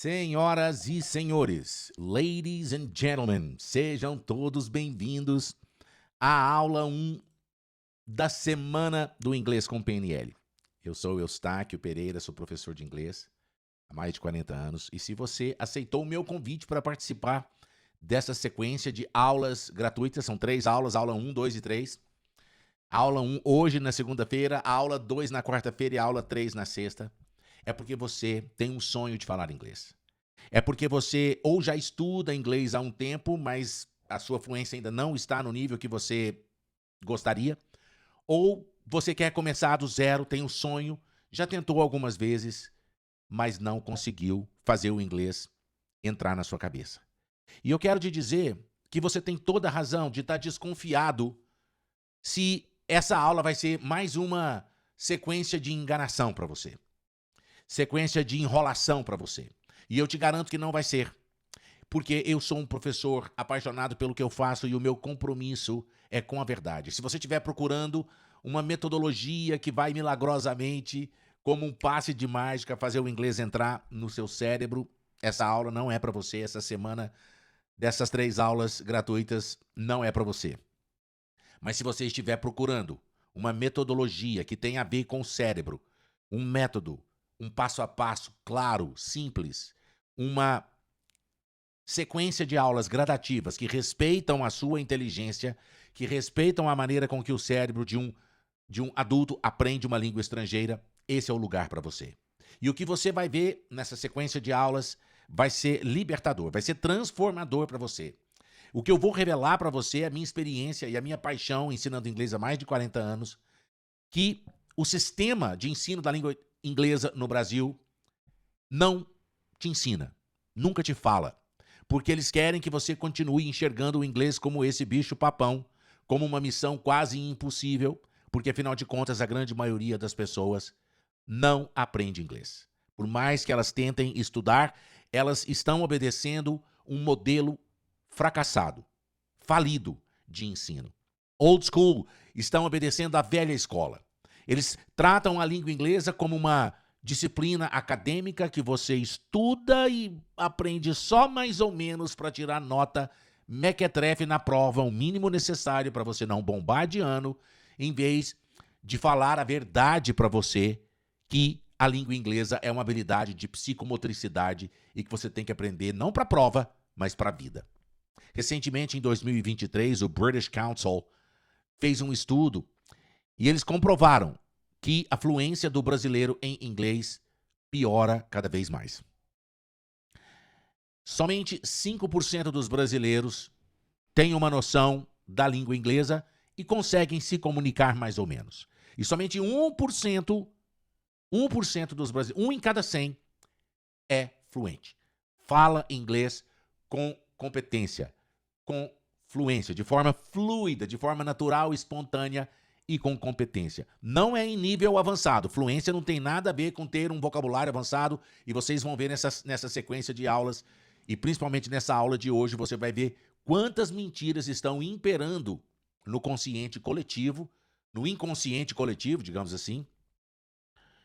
Senhoras e senhores, ladies and gentlemen, sejam todos bem-vindos à aula 1 da semana do Inglês com PNL. Eu sou o Eustáquio Pereira, sou professor de inglês há mais de 40 anos e se você aceitou o meu convite para participar dessa sequência de aulas gratuitas, são 3 aulas, aula 1, 2 e 3. Aula 1 hoje na segunda-feira, aula 2 na quarta-feira e aula 3 na sexta. É porque você tem um sonho de falar inglês. É porque você ou já estuda inglês há um tempo, mas a sua fluência ainda não está no nível que você gostaria, ou você quer começar do zero, tem um sonho, já tentou algumas vezes, mas não conseguiu fazer o inglês entrar na sua cabeça. E eu quero te dizer que você tem toda a razão de estar desconfiado se essa aula vai ser mais uma sequência de enganação para você. Sequência de enrolação para você. E eu te garanto que não vai ser. Porque eu sou um professor apaixonado pelo que eu faço e o meu compromisso é com a verdade. Se você estiver procurando uma metodologia que vai milagrosamente, como um passe de mágica, fazer o inglês entrar no seu cérebro, essa aula não é para você. Essa semana dessas 3 aulas gratuitas não é para você. Mas se você estiver procurando uma metodologia que tenha a ver com o cérebro, um método, um passo a passo claro, simples, uma sequência de aulas gradativas que respeitam a sua inteligência, que respeitam a maneira com que o cérebro de um adulto aprende uma língua estrangeira, esse é o lugar para você. E o que você vai ver nessa sequência de aulas vai ser libertador, vai ser transformador para você. O que eu vou revelar para você é a minha experiência e a minha paixão ensinando inglês há mais de 40 anos, que o sistema de ensino da língua inglesa no Brasil não te ensina, nunca te fala, porque eles querem que você continue enxergando o inglês como esse bicho papão, como uma missão quase impossível, porque afinal de contas a grande maioria das pessoas não aprende inglês. Por mais que elas tentem estudar, elas estão obedecendo um modelo fracassado, falido de ensino. Old school, estão obedecendo à velha escola. Eles tratam a língua inglesa como uma disciplina acadêmica que você estuda e aprende só mais ou menos para tirar nota mequetrefe na prova, o mínimo necessário para você não bombar de ano, em vez de falar a verdade para você que a língua inglesa é uma habilidade de psicomotricidade e que você tem que aprender não para a prova, mas para a vida. Recentemente, em 2023, o British Council fez um estudo e eles comprovaram que a fluência do brasileiro em inglês piora cada vez mais. Somente 5% dos brasileiros têm uma noção da língua inglesa e conseguem se comunicar mais ou menos. E somente 1% dos brasileiros, 1 em cada 100 é fluente. Fala inglês com competência, com fluência, de forma fluida, de forma natural, espontânea e com competência. Não é em nível avançado. Fluência não tem nada a ver com ter um vocabulário avançado e vocês vão ver nessa sequência de aulas e principalmente nessa aula de hoje você vai ver quantas mentiras estão imperando no consciente coletivo, no inconsciente coletivo, digamos assim,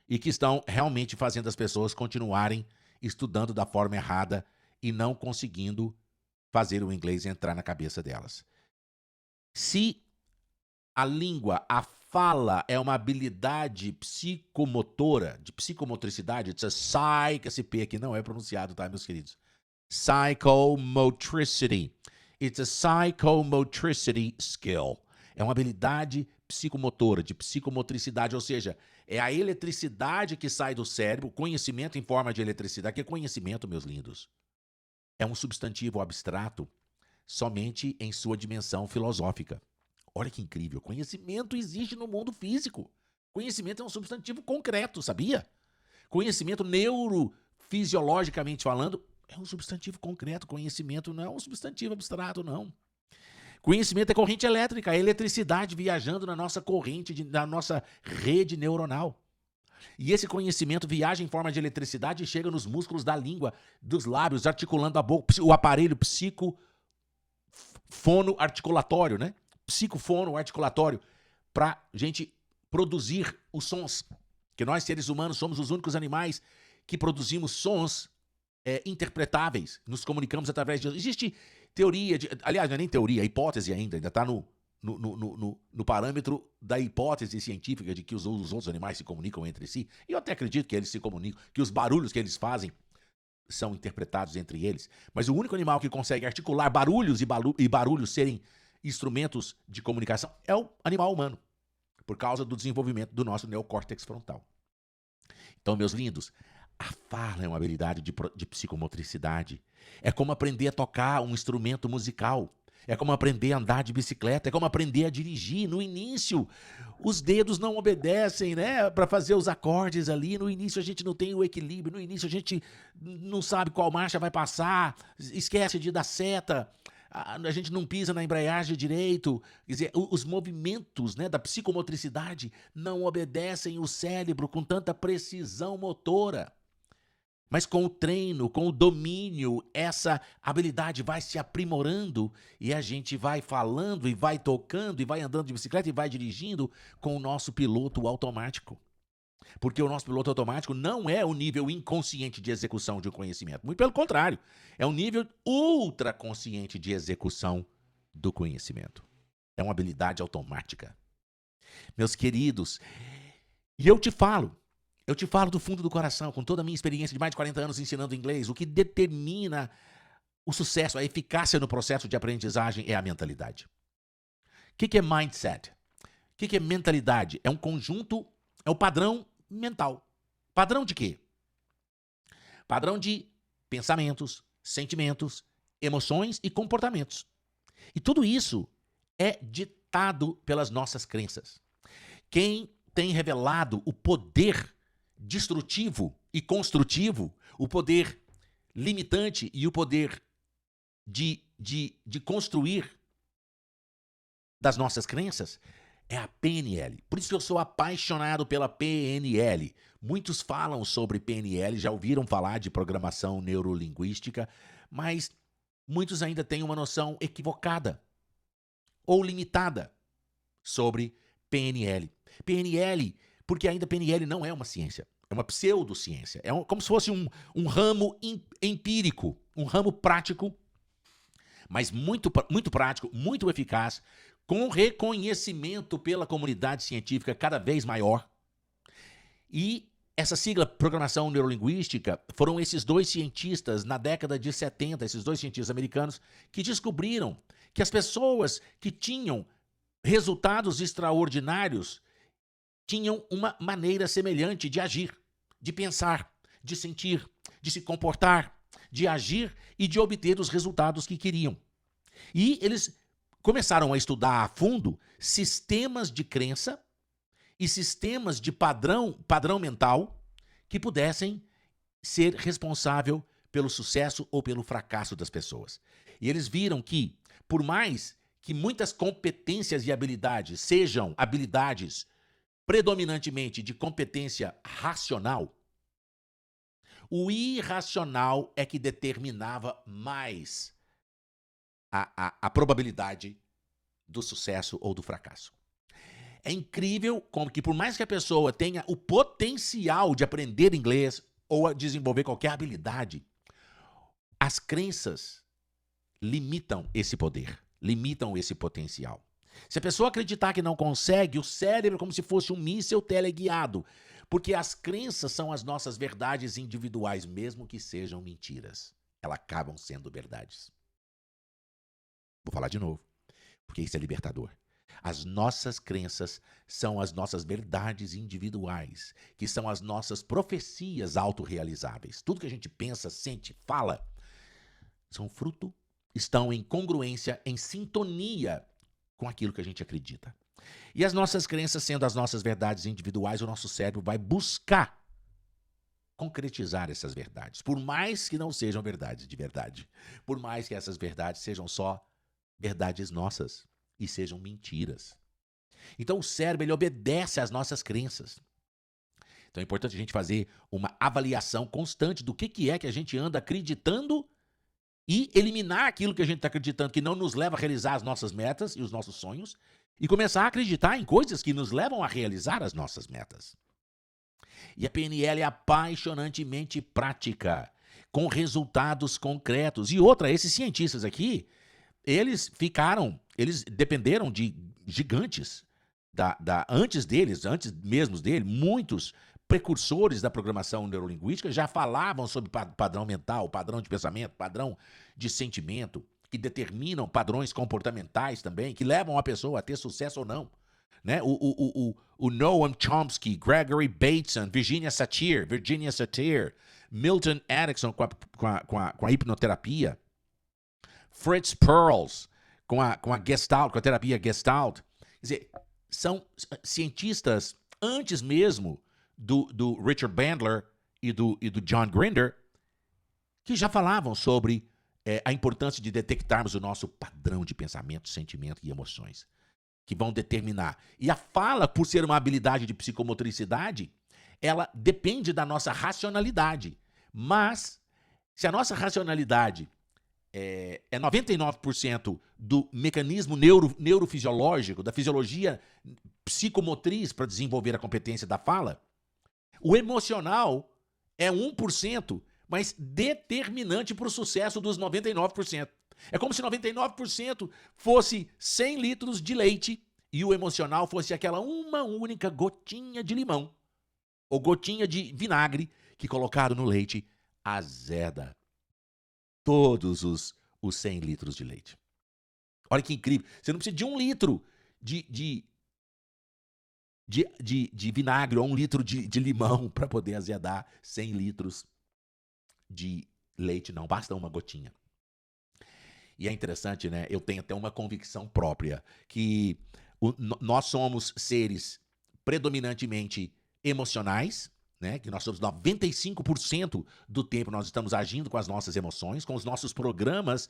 e que estão realmente fazendo as pessoas continuarem estudando da forma errada e não conseguindo fazer o inglês entrar na cabeça delas. Se a língua, a fala é uma habilidade psicomotora, de psicomotricidade, esse P aqui não é pronunciado, tá, meus queridos? Psychomotricity. It's a psychomotricity skill. É uma habilidade psicomotora, de psicomotricidade, ou seja, é a eletricidade que sai do cérebro, conhecimento em forma de eletricidade, que é conhecimento, meus lindos. É um substantivo abstrato somente em sua dimensão filosófica. Olha que incrível, conhecimento existe no mundo físico. Conhecimento é um substantivo concreto, sabia? Conhecimento neurofisiologicamente falando é um substantivo concreto, conhecimento não é um substantivo abstrato, não. Conhecimento é corrente elétrica, é eletricidade viajando na nossa corrente, na nossa rede neuronal. E esse conhecimento viaja em forma de eletricidade e chega nos músculos da língua, dos lábios, articulando a boca, o aparelho psicofono-articulatório, né? Psicofono-articulatório, para gente produzir os sons. Que nós, seres humanos, somos os únicos animais que produzimos sons interpretáveis, nos comunicamos através de... Existe teoria, aliás, não é nem teoria, é hipótese ainda está no parâmetro da hipótese científica de que os outros animais se comunicam entre si. E eu até acredito que eles se comunicam, que os barulhos que eles fazem são interpretados entre eles. Mas o único animal que consegue articular barulhos e barulhos serem instrumentos de comunicação é o animal humano, por causa do desenvolvimento do nosso neocórtex frontal. Então, meus lindos, a fala é uma habilidade de psicomotricidade. É como aprender a tocar um instrumento musical. É como aprender a andar de bicicleta. É como aprender a dirigir. No início, os dedos não obedecem, né? Para fazer os acordes ali. No início, a gente não tem o equilíbrio. No início, a gente não sabe qual marcha vai passar. Esquece de dar seta. A gente não pisa na embreagem direito. Quer dizer, os movimentos, né, da psicomotricidade não obedecem o cérebro com tanta precisão motora. Mas com o treino, com o domínio, essa habilidade vai se aprimorando e a gente vai falando e vai tocando e vai andando de bicicleta e vai dirigindo com o nosso piloto automático. Porque o nosso piloto automático não é o nível inconsciente de execução de um conhecimento. Muito pelo contrário, é um nível ultraconsciente de execução do conhecimento. É uma habilidade automática. Meus queridos, e eu te falo do fundo do coração, com toda a minha experiência de mais de 40 anos ensinando inglês, o que determina o sucesso, a eficácia no processo de aprendizagem é a mentalidade. O que é mindset? O que é mentalidade? É um conjunto, é o padrão mental. Padrão de quê? Padrão de pensamentos, sentimentos, emoções e comportamentos. E tudo isso é ditado pelas nossas crenças. Quem tem revelado o poder destrutivo e construtivo, o poder limitante e o poder de construir das nossas crenças, é a PNL. Por isso que eu sou apaixonado pela PNL. Muitos falam sobre PNL, já ouviram falar de programação neurolinguística, mas muitos ainda têm uma noção equivocada ou limitada sobre PNL. PNL, porque ainda PNL não é uma ciência, é uma pseudociência. É como se fosse um ramo empírico, um ramo prático, mas muito prático, muito eficaz, com reconhecimento pela comunidade científica cada vez maior. E essa sigla programação neurolinguística foram esses dois cientistas na década de 70, esses dois cientistas americanos, que descobriram que as pessoas que tinham resultados extraordinários tinham uma maneira semelhante de agir, de pensar, de sentir, de se comportar, de agir e de obter os resultados que queriam. E eles começaram a estudar a fundo sistemas de crença e sistemas de padrão mental que pudessem ser responsável pelo sucesso ou pelo fracasso das pessoas. E eles viram que, por mais que muitas competências e habilidades sejam habilidades predominantemente de competência racional, o irracional é que determinava mais a probabilidade do sucesso ou do fracasso. É incrível como que, por mais que a pessoa tenha o potencial de aprender inglês ou a desenvolver qualquer habilidade, as crenças limitam esse poder, limitam esse potencial. Se a pessoa acreditar que não consegue, o cérebro é como se fosse um míssil teleguiado, porque as crenças são as nossas verdades individuais, mesmo que sejam mentiras. Elas acabam sendo verdades. Vou falar de novo, porque isso é libertador. As nossas crenças são as nossas verdades individuais, que são as nossas profecias autorrealizáveis. Tudo que a gente pensa, sente, fala, são fruto, estão em congruência, em sintonia com aquilo que a gente acredita. E as nossas crenças sendo as nossas verdades individuais, o nosso cérebro vai buscar concretizar essas verdades, por mais que não sejam verdades de verdade, por mais que essas verdades sejam só verdades nossas e sejam mentiras. Então o cérebro, ele obedece às nossas crenças. Então é importante a gente fazer uma avaliação constante do que é que a gente anda acreditando e eliminar aquilo que a gente está acreditando que não nos leva a realizar as nossas metas e os nossos sonhos e começar a acreditar em coisas que nos levam a realizar as nossas metas. E a PNL é apaixonantemente prática. com resultados concretos. E outra, esses cientistas aqui, eles dependeram de gigantes antes mesmo dele, muitos precursores da programação neurolinguística já falavam sobre padrão mental, padrão de pensamento, padrão de sentimento, que determinam padrões comportamentais também, que levam a pessoa a ter sucesso ou não. Né? O Noam Chomsky, Gregory Bateson, Virginia Satir, Milton Erickson com a hipnoterapia, Fritz Perls com a Gestalt, com a terapia Gestalt. Quer dizer, são cientistas antes mesmo do Richard Bandler e do John Grinder, que já falavam sobre a importância de detectarmos o nosso padrão de pensamento, sentimento e emoções, que vão determinar. E a fala, por ser uma habilidade de psicomotricidade, ela depende da nossa racionalidade. Mas, se a nossa racionalidade é 99% do mecanismo neurofisiológico, da fisiologia psicomotriz para desenvolver a competência da fala, o emocional é 1%, mas determinante para o sucesso dos 99%. É como se 99% fosse 100 litros de leite e o emocional fosse aquela uma única gotinha de limão ou gotinha de vinagre que colocado no leite azeda todos os 100 litros de leite. Olha que incrível. Você não precisa de 1 litro de vinagre ou 1 litro de limão para poder azedar 100 litros de leite, não. Basta uma gotinha. E é interessante, né? Eu tenho até uma convicção própria que nós somos seres predominantemente emocionais, né? Que nós somos 95% do tempo nós estamos agindo com as nossas emoções, com os nossos programas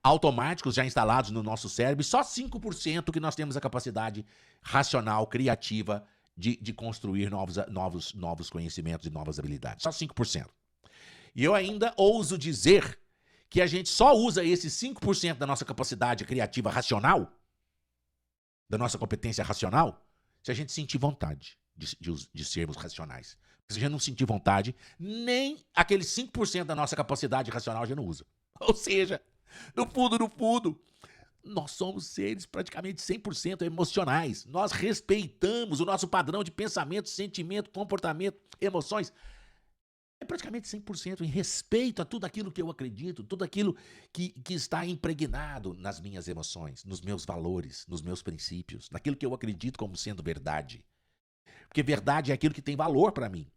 automáticos já instalados no nosso cérebro, e só 5% que nós temos a capacidade racional, criativa de construir novos conhecimentos e novas habilidades. Só 5%. E eu ainda ouso dizer que a gente só usa esses 5% da nossa capacidade criativa racional, da nossa competência racional, se a gente sentir vontade de sermos racionais. Porque se a gente não sentir vontade, nem aqueles 5% da nossa capacidade racional a gente não usa. Ou seja, no fundo, nós somos seres praticamente 100% emocionais. Nós respeitamos o nosso padrão de pensamento, sentimento, comportamento, emoções. É praticamente 100% em respeito a tudo aquilo que eu acredito, tudo aquilo que está impregnado nas minhas emoções, nos meus valores, nos meus princípios, naquilo que eu acredito como sendo verdade. Porque verdade é aquilo que tem valor para mim.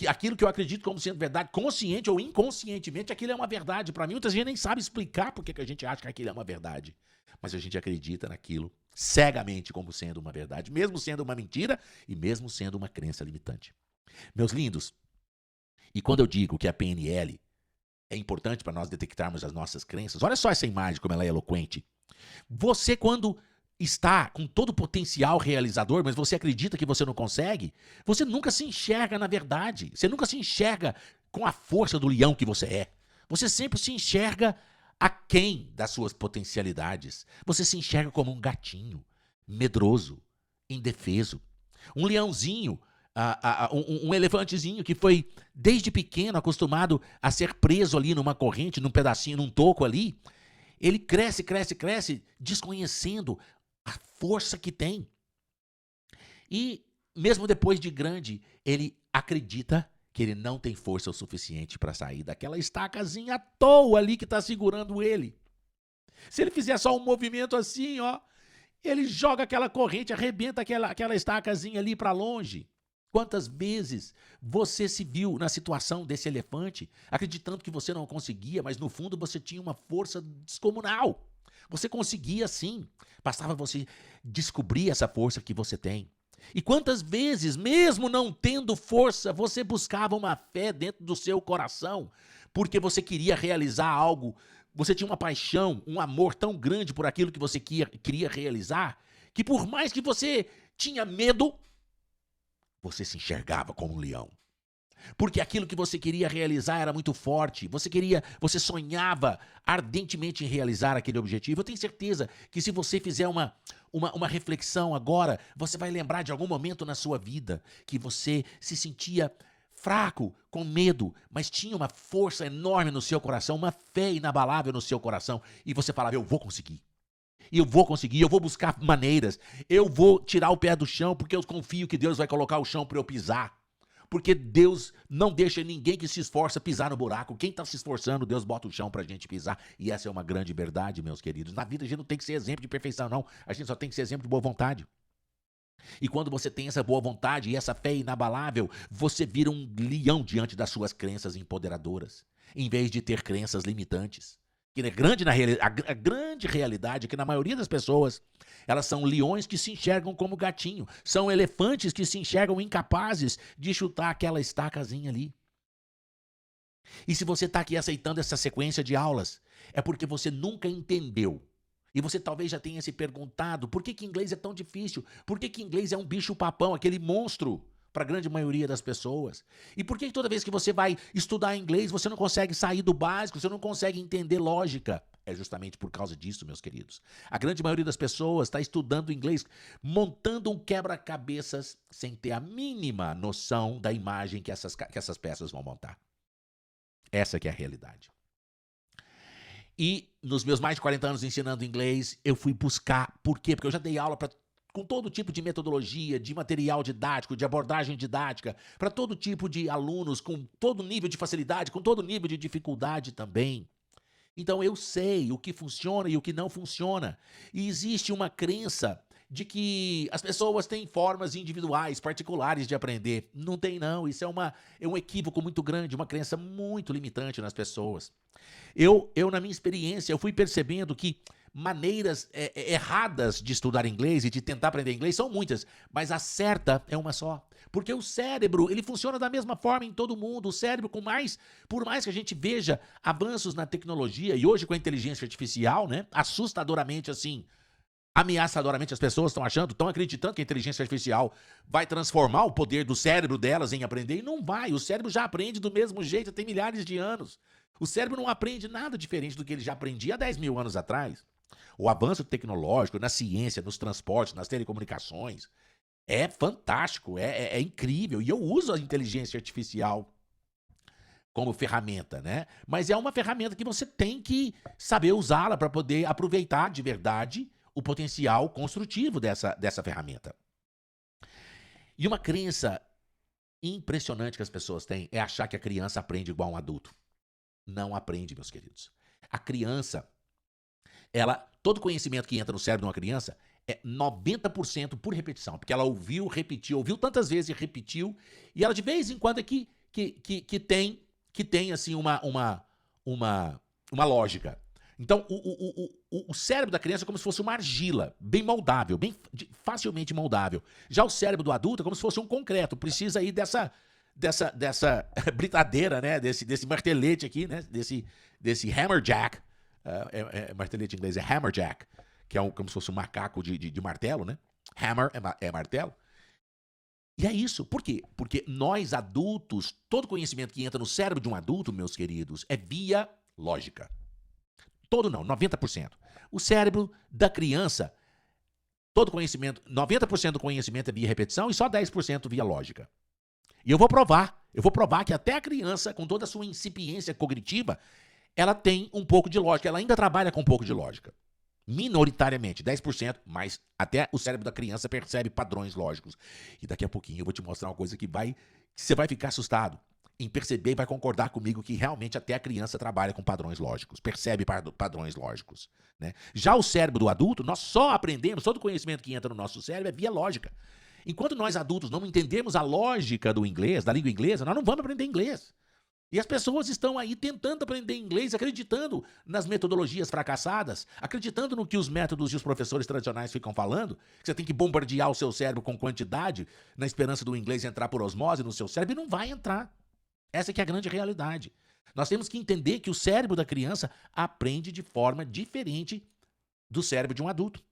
Aquilo que eu acredito como sendo verdade, consciente ou inconscientemente, aquilo é uma verdade para mim. Muita gente nem sabe explicar por que a gente acha que aquilo é uma verdade. Mas a gente acredita naquilo cegamente como sendo uma verdade, mesmo sendo uma mentira e mesmo sendo uma crença limitante. Meus lindos, e quando eu digo que a PNL é importante para nós detectarmos as nossas crenças, olha só essa imagem como ela é eloquente. Você, quando está com todo o potencial realizador, mas você acredita que você não consegue, você nunca se enxerga na verdade. Você nunca se enxerga com a força do leão que você é. Você sempre se enxerga aquém das suas potencialidades. Você se enxerga como um gatinho, medroso, indefeso. Um leãozinho, um elefantezinho que foi desde pequeno acostumado a ser preso ali numa corrente, num pedacinho, num toco ali. Ele cresce, desconhecendo a força que tem. E mesmo depois de grande, ele acredita que ele não tem força o suficiente para sair daquela estacazinha à toa ali que está segurando ele. Se ele fizer só um movimento assim, ó, ele joga aquela corrente, arrebenta aquela estacazinha ali para longe. Quantas vezes você se viu na situação desse elefante, acreditando que você não conseguia, mas no fundo você tinha uma força descomunal. Você conseguia sim, bastava você descobrir essa força que você tem. E quantas vezes, mesmo não tendo força, você buscava uma fé dentro do seu coração, porque você queria realizar algo, você tinha uma paixão, um amor tão grande por aquilo que você queria realizar, que por mais que você tinha medo, você se enxergava como um leão. Porque aquilo que você queria realizar era muito forte. Você sonhava ardentemente em realizar aquele objetivo. Eu tenho certeza que se você fizer uma reflexão agora, você vai lembrar de algum momento na sua vida que você se sentia fraco, com medo, mas tinha uma força enorme no seu coração, uma fé inabalável no seu coração, e você falava, eu vou conseguir. E eu vou conseguir, eu vou buscar maneiras, eu vou tirar o pé do chão, porque eu confio que Deus vai colocar o chão para eu pisar. Porque Deus não deixa ninguém que se esforça pisar no buraco. Quem está se esforçando, Deus bota o chão para a gente pisar. E essa é uma grande verdade, meus queridos. Na vida a gente não tem que ser exemplo de perfeição, não. A gente só tem que ser exemplo de boa vontade. E quando você tem essa boa vontade e essa fé inabalável, você vira um leão diante das suas crenças empoderadoras, em vez de ter crenças limitantes. Que é grande a grande realidade é que na maioria das pessoas, elas são leões que se enxergam como gatinho, são elefantes que se enxergam incapazes de chutar aquela estacazinha ali. E se você está aqui aceitando essa sequência de aulas, é porque você nunca entendeu. E você talvez já tenha se perguntado por que inglês é tão difícil? Por que inglês é um bicho-papão, aquele monstro para a grande maioria das pessoas? E por que toda vez que você vai estudar inglês, você não consegue sair do básico, você não consegue entender lógica? É justamente por causa disso, meus queridos. A grande maioria das pessoas está estudando inglês, montando um quebra-cabeças sem ter a mínima noção da imagem que essas peças vão montar. Essa que é a realidade. E nos meus mais de 40 anos ensinando inglês, eu fui buscar. Por quê? Porque eu já dei aula com todo tipo de metodologia, de material didático, de abordagem didática, para todo tipo de alunos, com todo nível de facilidade, com todo nível de dificuldade também. Então eu sei o que funciona e o que não funciona. E existe uma crença de que as pessoas têm formas individuais, particulares de aprender. Não tem não, isso é um equívoco muito grande, uma crença muito limitante nas pessoas. Eu na minha experiência, eu fui percebendo que maneiras erradas de estudar inglês e de tentar aprender inglês são muitas, mas a certa é uma só. Porque o cérebro, ele funciona da mesma forma em todo mundo. O cérebro, por mais que a gente veja avanços na tecnologia, e hoje com a inteligência artificial, né, assustadoramente assim, ameaçadoramente as pessoas estão acreditando que a inteligência artificial vai transformar o poder do cérebro delas em aprender, e não vai. O cérebro já aprende do mesmo jeito, tem milhares de anos. O cérebro não aprende nada diferente do que ele já aprendia há 10 mil anos atrás. O avanço tecnológico na ciência, nos transportes, nas telecomunicações, é fantástico, é incrível. E eu uso a inteligência artificial como ferramenta, né? Mas é uma ferramenta que você tem que saber usá-la para poder aproveitar de verdade o potencial construtivo dessa ferramenta. E uma crença impressionante que as pessoas têm é achar que a criança aprende igual um adulto. Não aprende, meus queridos. A criança, todo conhecimento que entra no cérebro de uma criança é 90% por repetição, porque ela ouviu tantas vezes e repetiu, e ela de vez em quando é que tem assim uma lógica. Então, o cérebro da criança é como se fosse uma argila, bem moldável, facilmente moldável. Já o cérebro do adulto é como se fosse um concreto, precisa aí dessa britadeira, né? Desse martelete aqui, né? Desse hammerjack. Martelete em inglês é hammerjack, que é como se fosse um macaco de martelo, né? Hammer é martelo. E é isso. Por quê? Porque nós adultos, todo conhecimento que entra no cérebro de um adulto, meus queridos, é via lógica. Todo não, 90%. O cérebro da criança, todo conhecimento, 90% do conhecimento é via repetição e só 10% via lógica. E eu vou provar que até a criança, com toda a sua incipiência cognitiva, ela tem um pouco de lógica, ela ainda trabalha com um pouco de lógica. Minoritariamente, 10%, mas até o cérebro da criança percebe padrões lógicos. E daqui a pouquinho eu vou te mostrar uma coisa que você vai ficar assustado em perceber e vai concordar comigo que realmente até a criança trabalha com padrões lógicos, percebe padrões lógicos, né? Já o cérebro do adulto, nós só aprendemos, todo conhecimento que entra no nosso cérebro é via lógica. Enquanto nós adultos não entendemos a lógica do inglês, da língua inglesa, nós não vamos aprender inglês. E as pessoas estão aí tentando aprender inglês, acreditando nas metodologias fracassadas, acreditando no que os métodos e os professores tradicionais ficam falando, que você tem que bombardear o seu cérebro com quantidade, na esperança do inglês entrar por osmose no seu cérebro, e não vai entrar. Essa que é a grande realidade. Nós temos que entender que o cérebro da criança aprende de forma diferente do cérebro de um adulto.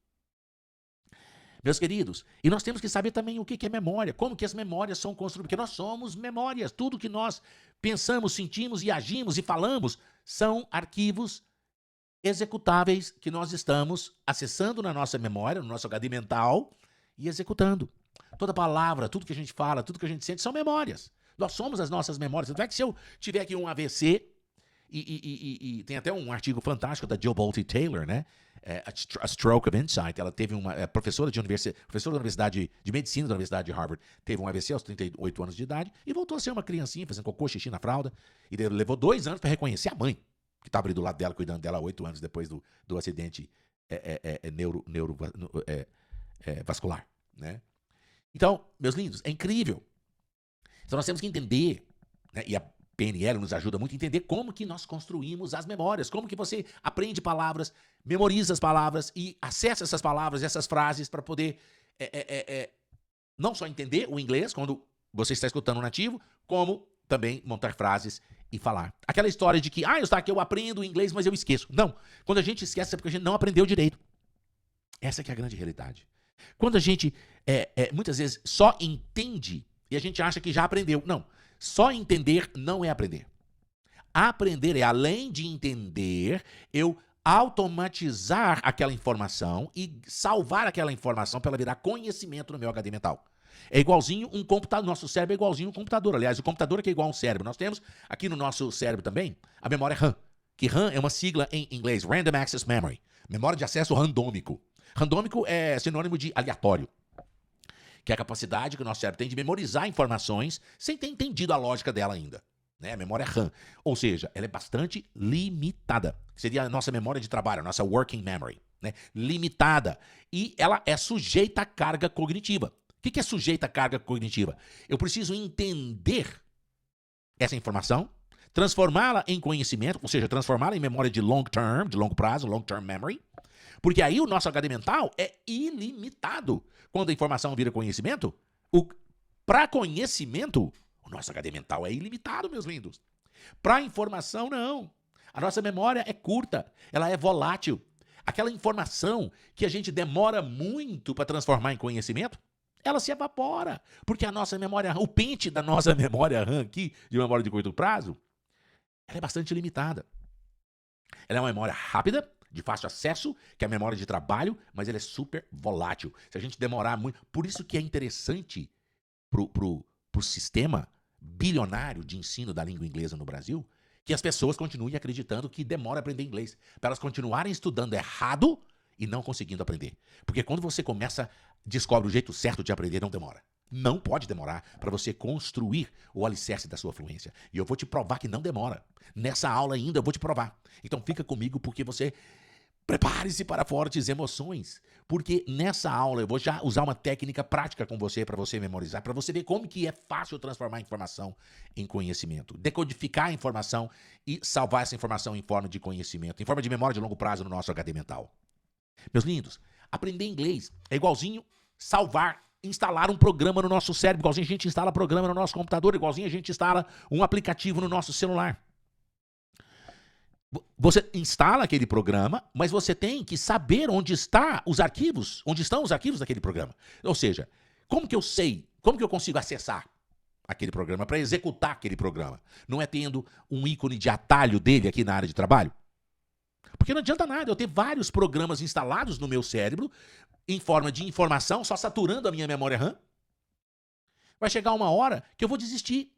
Meus queridos, e nós temos que saber também o que é memória, como que as memórias são construídas, porque nós somos memórias, tudo que nós pensamos, sentimos e agimos e falamos são arquivos executáveis que nós estamos acessando na nossa memória, no nosso HD mental e executando. Toda palavra, tudo que a gente fala, tudo que a gente sente são memórias. Nós somos as nossas memórias. Tanto é que se eu tiver aqui um AVC, e tem até um artigo fantástico da Jill Bolte Taylor, né? A Stroke of Insight. Ela teve professora da Universidade de Medicina da Universidade de Harvard, teve um AVC aos 38 anos de idade e voltou a ser uma criancinha, fazendo cocô, xixi na fralda. E levou 2 anos para reconhecer a mãe, que estava ali do lado dela, cuidando dela 8 anos depois do acidente vascular, né? Então, meus lindos, é incrível. Então nós temos que entender, né, e a PNL nos ajuda muito a entender como que nós construímos as memórias, como que você aprende palavras, memoriza as palavras e acessa essas palavras, essas frases para poder não só entender o inglês quando você está escutando o nativo, como também montar frases e falar. Aquela história de que, eu aprendo inglês, mas eu esqueço. Não, quando a gente esquece é porque a gente não aprendeu direito. Essa que é a grande realidade. Quando a gente, muitas vezes, só entende e a gente acha que já aprendeu. Não, só entender não é aprender. Aprender é, além de entender, eu automatizar aquela informação e salvar aquela informação para ela virar conhecimento no meu HD mental. É igualzinho um computador. Nosso cérebro é igualzinho um computador. Aliás, o computador é igual a um cérebro. Nós temos aqui no nosso cérebro também a memória RAM, que RAM é uma sigla em inglês, Random Access Memory, memória de acesso randômico. Randômico é sinônimo de aleatório, que é a capacidade que o nosso cérebro tem de memorizar informações sem ter entendido a lógica dela ainda. Né? A memória RAM. Ou seja, ela é bastante limitada. Seria a nossa memória de trabalho, a nossa working memory. Né? Limitada. E ela é sujeita à carga cognitiva. O que é sujeita à carga cognitiva? Eu preciso entender essa informação, transformá-la em conhecimento, ou seja, transformá-la em memória de long term, de longo prazo, long term memory, porque aí o nosso HD mental é ilimitado. Quando a informação vira conhecimento, para conhecimento, o nosso HD mental é ilimitado, meus lindos. Para informação, não. A nossa memória é curta, ela é volátil. Aquela informação que a gente demora muito para transformar em conhecimento, ela se evapora, porque a nossa memória, o pente da nossa memória RAM aqui, de memória de curto prazo, ela é bastante limitada. Ela é uma memória rápida, de fácil acesso, que é a memória de trabalho, mas ela é super volátil. Se a gente demorar muito... Por isso que é interessante pro sistema bilionário de ensino da língua inglesa no Brasil, que as pessoas continuem acreditando que demora a aprender inglês, para elas continuarem estudando errado e não conseguindo aprender. Porque quando você descobre o jeito certo de aprender, não demora. Não pode demorar para você construir o alicerce da sua fluência. E eu vou te provar que não demora. Nessa aula ainda eu vou te provar. Então fica comigo porque você... Prepare-se para fortes emoções, porque nessa aula eu vou já usar uma técnica prática com você para você memorizar, para você ver como que é fácil transformar a informação em conhecimento, decodificar a informação e salvar essa informação em forma de conhecimento, em forma de memória de longo prazo no nosso HD mental. Meus lindos, aprender inglês é igualzinho instalar um programa no nosso cérebro, igualzinho a gente instala programa no nosso computador, igualzinho a gente instala um aplicativo no nosso celular. Você instala aquele programa, mas você tem que saber onde estão os arquivos daquele programa. Ou seja, como que eu sei, como que eu consigo acessar aquele programa para executar aquele programa? Não é tendo um ícone de atalho dele aqui na área de trabalho? Porque não adianta nada eu ter vários programas instalados no meu cérebro em forma de informação, só saturando a minha memória RAM. Vai chegar uma hora que eu vou desistir.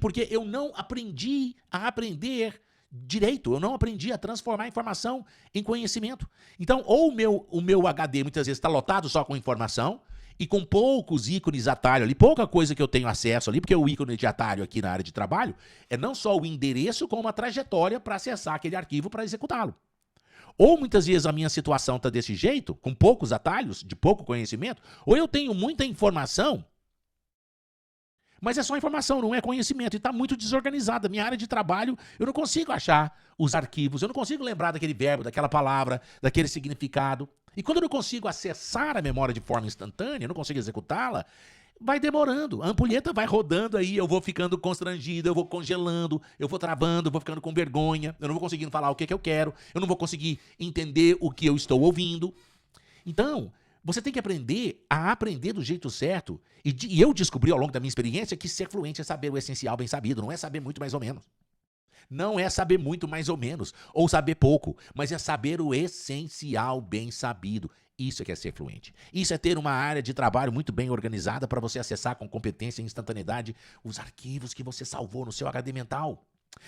Porque eu não aprendi a aprender direito, eu não aprendi a transformar a informação em conhecimento. Então, ou o meu HD muitas vezes está lotado só com informação e com poucos ícones atalho ali, pouca coisa que eu tenho acesso ali, porque o ícone de atalho aqui na área de trabalho é não só o endereço, como a trajetória para acessar aquele arquivo para executá-lo. Ou muitas vezes a minha situação está desse jeito, com poucos atalhos, de pouco conhecimento, ou eu tenho muita informação, mas é só informação, não é conhecimento. E está muito desorganizada. Minha área de trabalho, eu não consigo achar os arquivos, eu não consigo lembrar daquele verbo, daquela palavra, daquele significado. E quando eu não consigo acessar a memória de forma instantânea, eu não consigo executá-la, vai demorando. A ampulheta vai rodando aí, eu vou ficando constrangido, eu vou congelando, eu vou travando, eu vou ficando com vergonha, eu não vou conseguindo falar o que eu quero, eu não vou conseguir entender o que eu estou ouvindo. Então... Você tem que aprender a aprender do jeito certo. E eu descobri ao longo da minha experiência que ser fluente é saber o essencial bem sabido, não é saber muito mais ou menos. Não é saber muito mais ou menos, ou saber pouco, mas é saber o essencial bem sabido. Isso é que é ser fluente. Isso é ter uma área de trabalho muito bem organizada para você acessar com competência e instantaneidade os arquivos que você salvou no seu HD mental.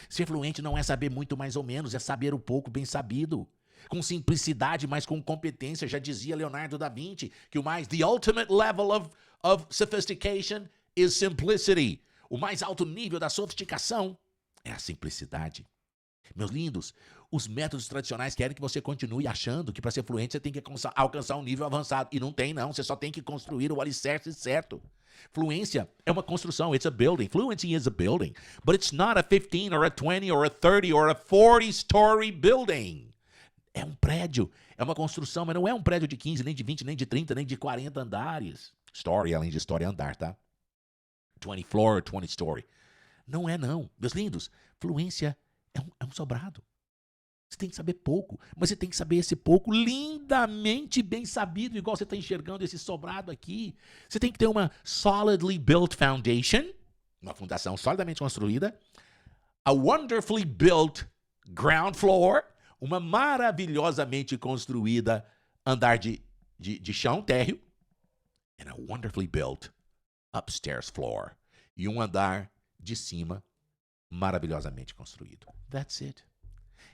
Ser fluente não é saber muito mais ou menos, é saber o pouco bem sabido. Com simplicidade, mas com competência. Já dizia Leonardo da Vinci que the ultimate level of sophistication is simplicity. O mais alto nível da sofisticação é a simplicidade. Meus lindos, os métodos tradicionais querem que você continue achando que para ser fluente você tem que alcançar um nível avançado. E não tem, não. Você só tem que construir o alicerce certo. Fluência é uma construção. It's a building. Fluency is a building. But it's not a 15 or a 20 or a 30 or a 40-story building. É um prédio. É uma construção, mas não é um prédio de 15, nem de 20, nem de 30, nem de 40 andares. Story, além de história, é andar, tá? 20 floor, 20 story. Não é, não. Meus lindos, fluência é um sobrado. Você tem que saber pouco, mas você tem que saber esse pouco lindamente bem sabido, igual você está enxergando esse sobrado aqui. Você tem que ter uma solidly built foundation, uma fundação solidamente construída, a wonderfully built ground floor, uma maravilhosamente construída andar de chão, térreo, and a wonderfully built upstairs floor, e um andar de cima maravilhosamente construído. That's it.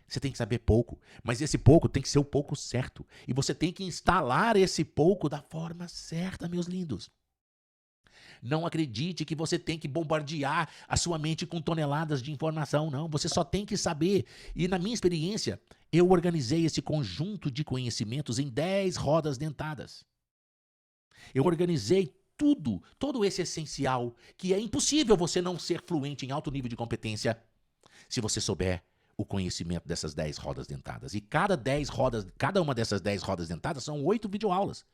Você tem que saber pouco, mas esse pouco tem que ser o pouco certo. E você tem que instalar esse pouco da forma certa, meus lindos. Não acredite que você tem que bombardear a sua mente com toneladas de informação, não. Você só tem que saber. E na minha experiência, eu organizei esse conjunto de conhecimentos em 10 rodas dentadas. Eu organizei todo esse essencial, que é impossível você não ser fluente em alto nível de competência se você souber o conhecimento dessas 10 rodas dentadas. E cada uma dessas 10 rodas dentadas são 8 videoaulas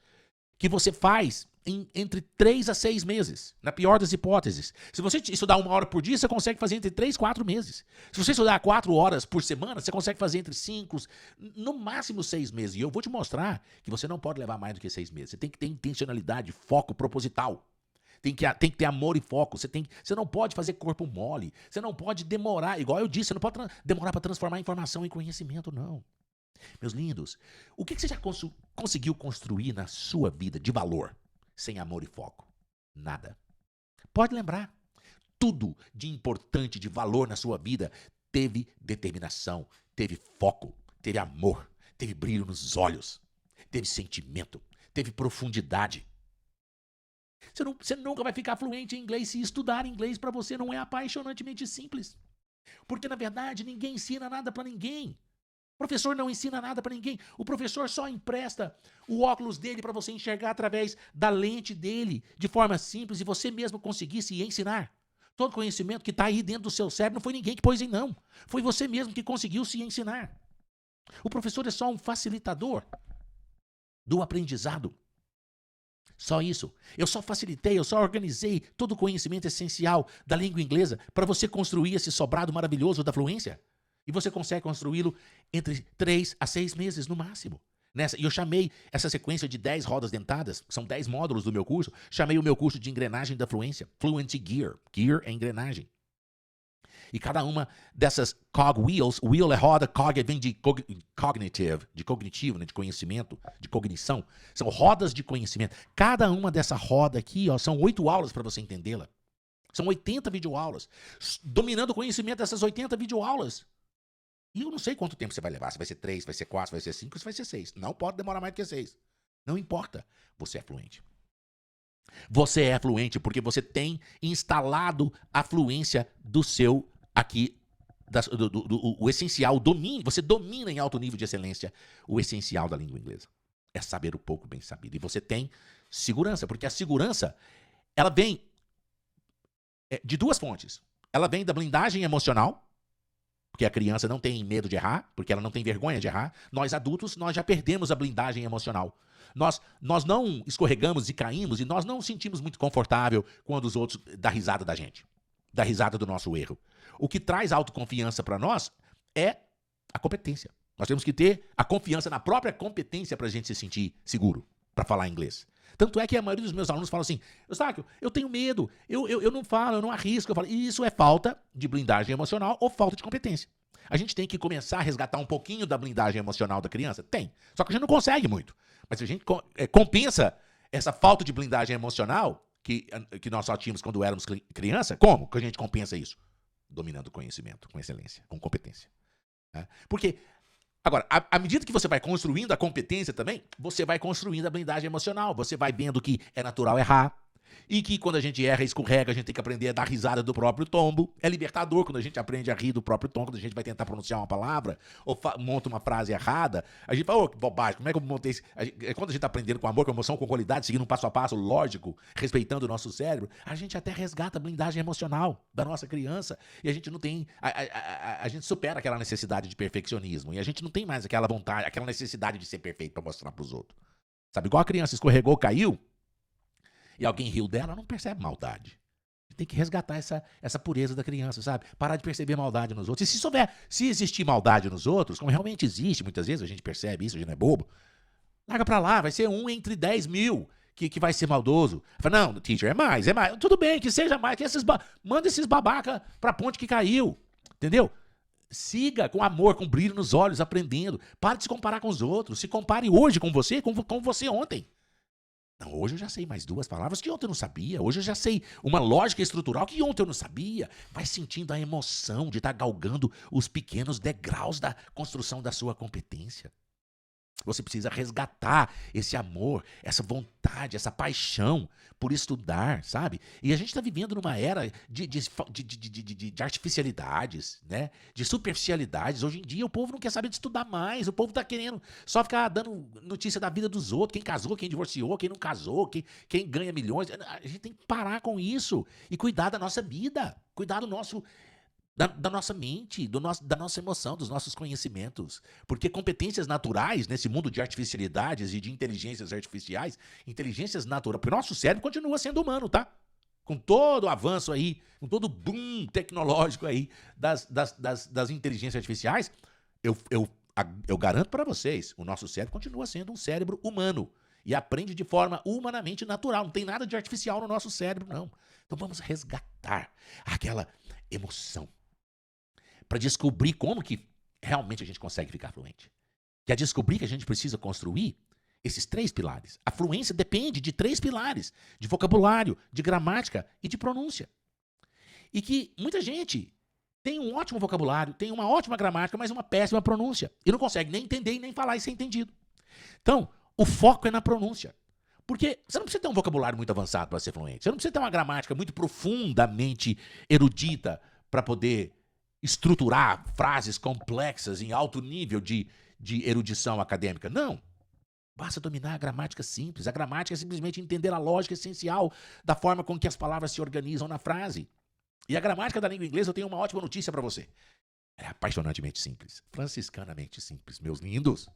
que você faz entre 3 a 6 meses, na pior das hipóteses. Se você estudar 1 hora por dia, você consegue fazer entre 3 e 4 meses. Se você estudar 4 horas por semana, você consegue fazer entre 5, no máximo 6 meses. E eu vou te mostrar que você não pode levar mais do que 6 meses. Você tem que ter intencionalidade, foco proposital. Tem que ter amor e foco. Você não pode fazer corpo mole. Você não pode demorar. Igual eu disse, você não pode demorar para transformar informação em conhecimento, não. Meus lindos, o que você já conseguiu construir na sua vida de valor sem amor e foco? Nada. Pode lembrar. Tudo de importante, de valor na sua vida teve determinação, teve foco, teve amor, teve brilho nos olhos, teve sentimento, teve profundidade. Você nunca vai ficar fluente em inglês se estudar inglês para você não é apaixonantemente simples. Porque, na verdade, ninguém ensina nada para ninguém. O professor não ensina nada para ninguém. O professor só empresta o óculos dele para você enxergar através da lente dele de forma simples e você mesmo conseguir se ensinar. Todo conhecimento que está aí dentro do seu cérebro não foi ninguém que pôs em não. Foi você mesmo que conseguiu se ensinar. O professor é só um facilitador do aprendizado. Só isso. Eu só facilitei, eu só organizei todo o conhecimento essencial da língua inglesa para você construir esse sobrado maravilhoso da fluência. E você consegue construí-lo entre 3 a 6 meses no máximo. E eu chamei essa sequência de 10 rodas dentadas, que são 10 módulos do meu curso, chamei o meu curso de engrenagem da fluência, Fluency Gear. Gear é engrenagem. E cada uma dessas cog wheels, wheel é roda, cog vem de cognitive, de cognitivo, né, de conhecimento, de cognição. São rodas de conhecimento. Cada uma dessa roda aqui, ó, são 8 aulas para você entendê-la. São 80 videoaulas. Dominando o conhecimento dessas 80 videoaulas. E eu não sei quanto tempo você vai levar. Se vai ser 3, vai ser 4, vai ser 5, se vai ser 6. Não pode demorar mais do que 6. Não importa. Você é fluente. Você é fluente porque você tem instalado a fluência do seu aqui, o essencial, o domínio. Você domina em alto nível de excelência o essencial da língua inglesa. É saber o pouco bem sabido. E você tem segurança, porque a segurança, ela vem de 2 fontes. Ela vem da blindagem emocional, porque a criança não tem medo de errar, porque ela não tem vergonha de errar. Nós adultos, nós já perdemos a blindagem emocional. Nós não escorregamos e caímos e nós não nos sentimos muito confortável quando os outros dão risada da gente, dão risada do nosso erro. O que traz autoconfiança para nós é a competência. Nós temos que ter a confiança na própria competência para a gente se sentir seguro para falar inglês. Tanto é que a maioria dos meus alunos falam assim, Eustáquio, eu tenho medo, eu não falo, eu não arrisco. Eu falo, e isso é falta de blindagem emocional ou falta de competência. A gente tem que começar a resgatar um pouquinho da blindagem emocional da criança? Tem. Só que a gente não consegue muito. Mas a gente compensa essa falta de blindagem emocional que nós só tínhamos quando éramos criança. Como que a gente compensa isso? Dominando o conhecimento, com excelência, com competência. Né? Porque, agora, à medida que você vai construindo a competência também, você vai construindo a blindagem emocional. Você vai vendo que é natural errar. E que quando a gente erra e escorrega, a gente tem que aprender a dar risada do próprio tombo. É libertador quando a gente aprende a rir do próprio tombo, quando a gente vai tentar pronunciar uma palavra, ou monta uma frase errada. A gente fala, que bobagem, como é que eu montei isso? Quando a gente tá aprendendo com amor, com emoção, com qualidade, seguindo um passo a passo lógico, respeitando o nosso cérebro, a gente até resgata a blindagem emocional da nossa criança. E a gente não tem... A gente supera aquela necessidade de perfeccionismo. E a gente não tem mais aquela vontade, aquela necessidade de ser perfeito para mostrar pros outros. Sabe, igual a criança escorregou, caiu, e alguém riu dela, não percebe maldade. Tem que resgatar essa pureza da criança, sabe? Parar de perceber maldade nos outros. E se existir maldade nos outros, como realmente existe, muitas vezes a gente percebe isso, a gente não é bobo, larga pra lá, vai ser 1 entre 10 mil que vai ser maldoso. Fala, não, teacher, é mais. Tudo bem, que seja mais, que manda esses babaca pra ponte que caiu, entendeu? Siga com amor, com brilho nos olhos, aprendendo. Pare de se comparar com os outros. Se compare hoje com você, com você ontem. Não, hoje eu já sei mais 2 palavras que ontem eu não sabia. Hoje eu já sei uma lógica estrutural que ontem eu não sabia. Vai sentindo a emoção de estar galgando os pequenos degraus da construção da sua competência. Você precisa resgatar esse amor, essa vontade, essa paixão por estudar, sabe? E a gente está vivendo numa era de artificialidades, né? De superficialidades. Hoje em dia o povo não quer saber de estudar mais. O povo está querendo só ficar dando notícia da vida dos outros. Quem casou, quem divorciou, quem não casou, quem ganha milhões. A gente tem que parar com isso e cuidar da nossa vida. Cuidar do nosso... Da nossa mente, da nossa emoção, dos nossos conhecimentos. Porque competências naturais, nesse mundo de artificialidades e de inteligências artificiais, inteligências naturais, porque o nosso cérebro continua sendo humano, tá? Com todo o avanço aí, com todo o boom tecnológico aí das inteligências artificiais, eu garanto para vocês, o nosso cérebro continua sendo um cérebro humano. E aprende de forma humanamente natural. Não tem nada de artificial no nosso cérebro, não. Então vamos resgatar aquela emoção para descobrir como que realmente a gente consegue ficar fluente. Que é descobrir que a gente precisa construir esses 3 pilares. A fluência depende de 3 pilares: de vocabulário, de gramática e de pronúncia. E que muita gente tem um ótimo vocabulário, tem uma ótima gramática, mas uma péssima pronúncia. E não consegue nem entender e nem falar e ser entendido. Então, o foco é na pronúncia. Porque você não precisa ter um vocabulário muito avançado para ser fluente. Você não precisa ter uma gramática muito profundamente erudita para poder estruturar frases complexas em alto nível de erudição acadêmica. Não. Basta dominar a gramática simples. A gramática é simplesmente entender a lógica essencial da forma com que as palavras se organizam na frase. E a gramática da língua inglesa, eu tenho uma ótima notícia para você. É apaixonantemente simples. Franciscanamente simples, meus lindos.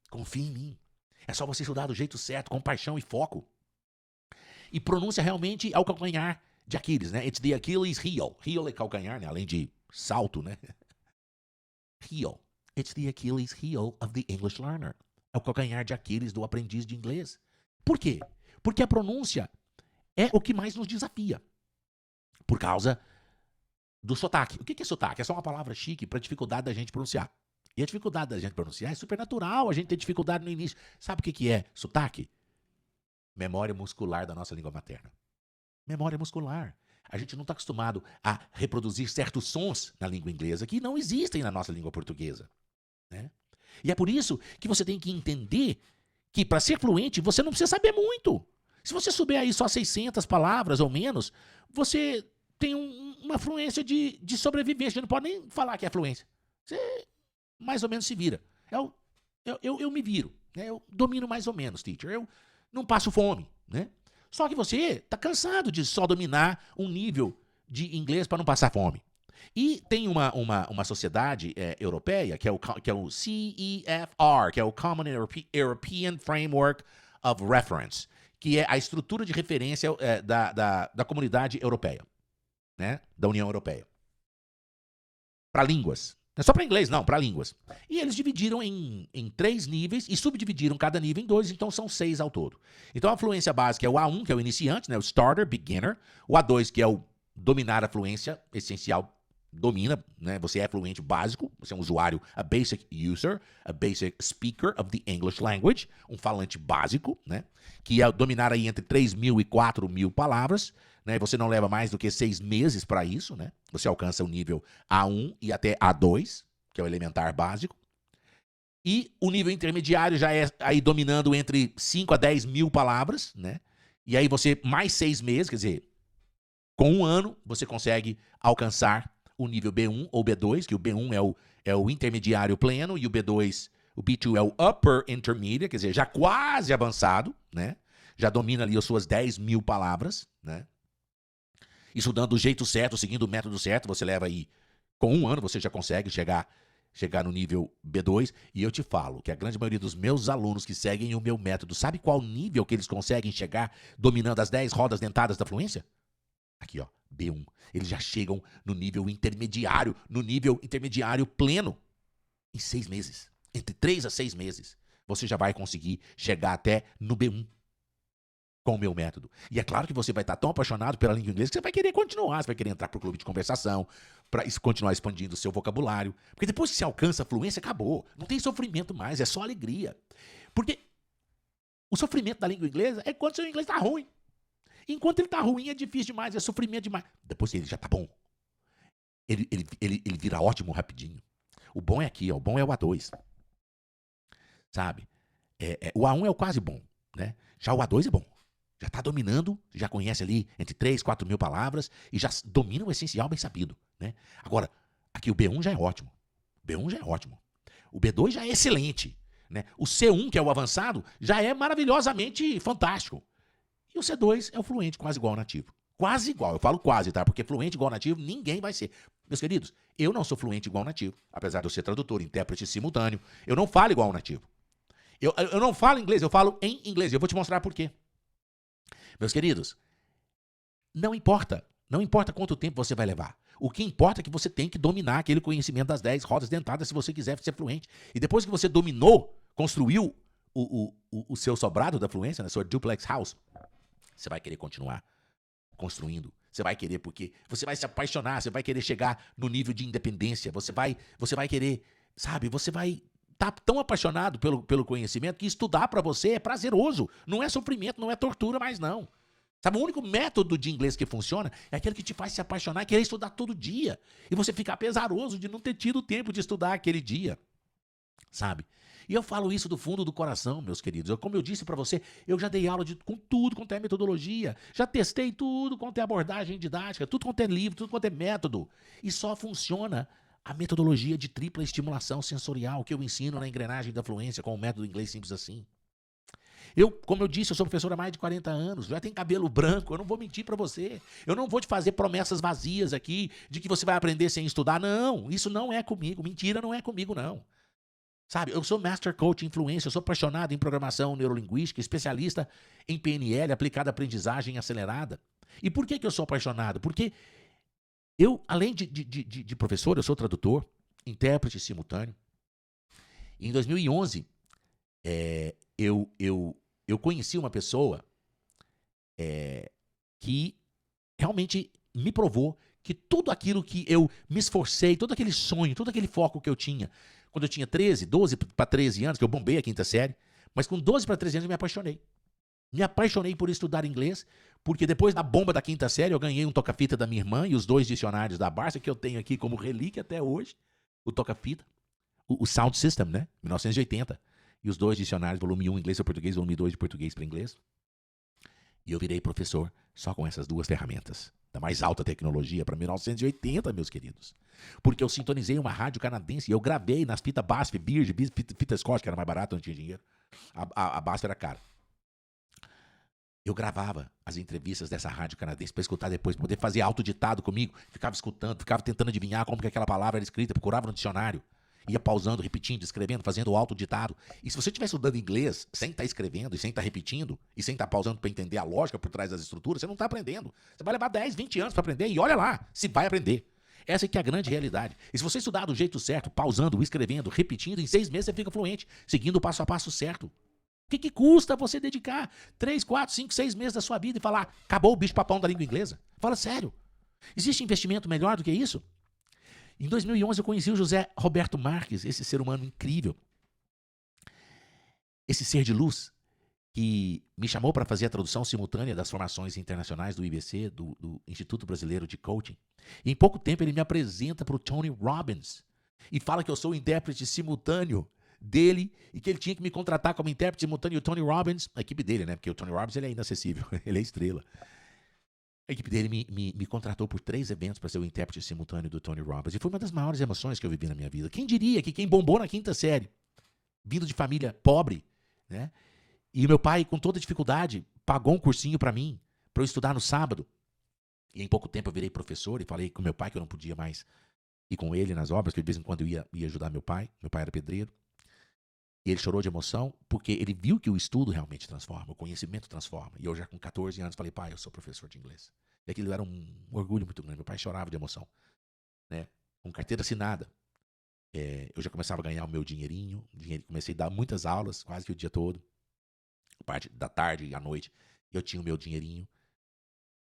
Confie em mim. É só você estudar do jeito certo, com paixão e foco. E pronúncia realmente é o calcanhar de Aquiles, né? It's the Achilles heel. Heel é calcanhar, né? Além de salto, né? Heel. It's the Achilles heel of the English learner. É o calcanhar de Aquiles do aprendiz de inglês. Por quê? Porque a pronúncia é o que mais nos desafia. Por causa do sotaque. O que é sotaque? É só uma palavra chique para a dificuldade da gente pronunciar. E a dificuldade da gente pronunciar é super natural. A gente tem dificuldade no início. Sabe o que é sotaque? Memória muscular da nossa língua materna. Memória muscular. A gente não está acostumado a reproduzir certos sons na língua inglesa que não existem na nossa língua portuguesa. Né? E é por isso que você tem que entender que para ser fluente você não precisa saber muito. Se você souber aí só 600 palavras ou menos, você tem uma fluência de sobrevivência. Você não pode nem falar que é fluência. Você mais ou menos se vira. Eu me viro. Né? Eu domino mais ou menos, teacher. Eu não passo fome. Né? Só que você está cansado de só dominar um nível de inglês para não passar fome. E tem uma sociedade europeia, que é o CEFR, que é o Common European Framework of Reference, que é a estrutura de referência da comunidade europeia, né? Da União Europeia. Para línguas. Não é só para inglês, não, para línguas. E eles dividiram em 3 níveis e subdividiram cada nível em 2, então são 6 ao todo. Então a fluência básica é o A1, que é o iniciante, né, o starter, beginner. O A2, que é o dominar a fluência, essencial, domina, né, você é fluente básico. Você é um usuário, a basic user, a basic speaker of the English language, um falante básico, né? Que é dominar aí entre 3.000 e 4.000 palavras, né? Você não leva mais do que 6 meses para isso, né? Você alcança o nível A1 e até A2, que é o elementar básico. E o nível intermediário já é aí dominando entre 5 a 10 mil palavras, né? E aí você, mais 6 meses, quer dizer, com um ano, você consegue alcançar o nível B1 ou B2, que o B1 é o intermediário pleno e o B2, o B2 é o upper intermediate, quer dizer, já quase avançado, né? Já domina ali as suas 10 mil palavras, né? Estudando do jeito certo, seguindo o método certo, você leva aí, com um ano você já consegue chegar no nível B2, e eu te falo que a grande maioria dos meus alunos que seguem o meu método, sabe qual nível que eles conseguem chegar dominando as 10 rodas dentadas da fluência? Aqui, ó, B1. Eles já chegam no nível intermediário pleno em 6 meses. Entre 3 a 6 meses, você já vai conseguir chegar até no B1 com o meu método. E é claro que você vai estar tão apaixonado pela língua inglesa que você vai querer continuar, você vai querer entrar para o clube de conversação, para continuar expandindo o seu vocabulário. Porque depois que você alcança a fluência, acabou. Não tem sofrimento mais, é só alegria. Porque o sofrimento da língua inglesa é quando o seu inglês está ruim. Enquanto ele está ruim, é difícil demais, é sofrimento demais. Depois que ele já está bom, ele vira ótimo rapidinho. O bom é aqui, ó, o bom é o A2. Sabe? O A1 é o quase bom, né? Já o A2 é bom. Já está dominando, já conhece ali entre 3, 4 mil palavras e já domina o essencial bem sabido, né? Agora, aqui o B1 já é ótimo. O B1 já é ótimo. O B2 já é excelente, né? O C1, que é o avançado, já é maravilhosamente fantástico. E o C2 é o fluente, quase igual ao nativo. Quase igual, eu falo quase, tá? Porque fluente igual ao nativo, ninguém vai ser. Meus queridos, eu não sou fluente igual ao nativo, apesar de eu ser tradutor, intérprete simultâneo. Eu não falo igual ao nativo. Eu não falo inglês, eu falo em inglês. Eu vou te mostrar por quê. Meus queridos, não importa quanto tempo você vai levar. O que importa é que você tem que dominar aquele conhecimento das 10 rodas dentadas se você quiser ser fluente. E depois que você dominou, construiu o seu sobrado da fluência, na sua duplex house, você vai querer continuar construindo. Você vai querer porque você vai se apaixonar, você vai querer chegar no nível de independência, você vai querer, sabe, você vai estar tão apaixonado pelo conhecimento que estudar para você é prazeroso, não é sofrimento, não é tortura mais não. Sabe, o único método de inglês que funciona é aquele que te faz se apaixonar e querer estudar todo dia. E você ficar pesaroso de não ter tido tempo de estudar aquele dia, sabe? E eu falo isso do fundo do coração, meus queridos. Como eu disse para você, eu já dei aula com tudo quanto é metodologia. Já testei tudo quanto é abordagem didática, tudo quanto é livro, tudo quanto é método. E só funciona a metodologia de tripla estimulação sensorial que eu ensino na engrenagem da fluência com o método inglês simples assim. Como eu disse, eu sou professor há mais de 40 anos, já tenho cabelo branco, eu não vou mentir para você. Eu não vou te fazer promessas vazias aqui de que você vai aprender sem estudar. Não, isso não é comigo. Mentira não é comigo, não. Sabe, eu sou Master Coach Influência, eu sou apaixonado em programação neurolinguística, especialista em PNL, aplicada à aprendizagem acelerada. E por que eu sou apaixonado? Porque eu, além de professor, eu sou tradutor, intérprete simultâneo. Em 2011, eu conheci uma pessoa que realmente me provou que tudo aquilo que eu me esforcei, todo aquele sonho, todo aquele foco que eu tinha, quando eu tinha 12 para 13 anos, que eu bombei a quinta série, mas com 12 para 13 anos eu me apaixonei. Me apaixonei por estudar inglês, porque depois da bomba da quinta série eu ganhei um toca-fita da minha irmã e os 2 dicionários da Barça, que eu tenho aqui como relíquia até hoje, o toca-fita, o Sound System, né, 1980, e os 2 dicionários, volume 1 inglês para português, volume 2 de português para inglês. E eu virei professor só com essas 2 ferramentas, da mais alta tecnologia, para 1980, meus queridos. Porque eu sintonizei uma rádio canadense e eu gravei nas fitas BASF, Bird, fita Scott, que era mais barato, não tinha dinheiro. A BASF era cara. Eu gravava as entrevistas dessa rádio canadense para escutar depois, para poder fazer autoditado comigo. Ficava escutando, ficava tentando adivinhar como que aquela palavra era escrita, procurava no dicionário. Ia pausando, repetindo, escrevendo, fazendo o autoditado. E se você estiver estudando inglês sem estar escrevendo e sem estar repetindo e sem estar pausando para entender a lógica por trás das estruturas, você não está aprendendo. Você vai levar 10, 20 anos para aprender e olha lá, se vai aprender. Essa aqui é a grande realidade. E se você estudar do jeito certo, pausando, escrevendo, repetindo, em 6 meses você fica fluente, seguindo o passo a passo certo. O que custa você dedicar 3, 4, 5, 6 meses da sua vida e falar, acabou o bicho-papão da língua inglesa? Fala sério. Existe investimento melhor do que isso? Em 2011 eu conheci o José Roberto Marques, esse ser humano incrível, esse ser de luz, que me chamou para fazer a tradução simultânea das formações internacionais do IBC, do Instituto Brasileiro de Coaching. E em pouco tempo ele me apresenta para o Tony Robbins e fala que eu sou o intérprete simultâneo dele e que ele tinha que me contratar como intérprete simultâneo. E o Tony Robbins, a equipe dele, né? Porque o Tony Robbins ele é inacessível, ele é estrela. A equipe dele me contratou por 3 eventos para ser o intérprete simultâneo do Tony Robbins. E foi uma das maiores emoções que eu vivi na minha vida. Quem diria que quem bombou na 5ª série, vindo de família pobre, né? E o meu pai, com toda dificuldade, pagou um cursinho para mim, para eu estudar no sábado. E em pouco tempo eu virei professor e falei com meu pai que eu não podia mais ir com ele nas obras, que de vez em quando eu ia ajudar meu pai. Meu pai era pedreiro. E ele chorou de emoção, porque ele viu que o estudo realmente transforma, o conhecimento transforma. E eu já com 14 anos falei, pai, eu sou professor de inglês. E aquilo era um orgulho muito grande. Meu pai chorava de emoção, né? Com carteira assinada. Eu já começava a ganhar o meu dinheirinho, comecei a dar muitas aulas, quase que o dia todo. Parte da tarde e à noite, eu tinha o meu dinheirinho.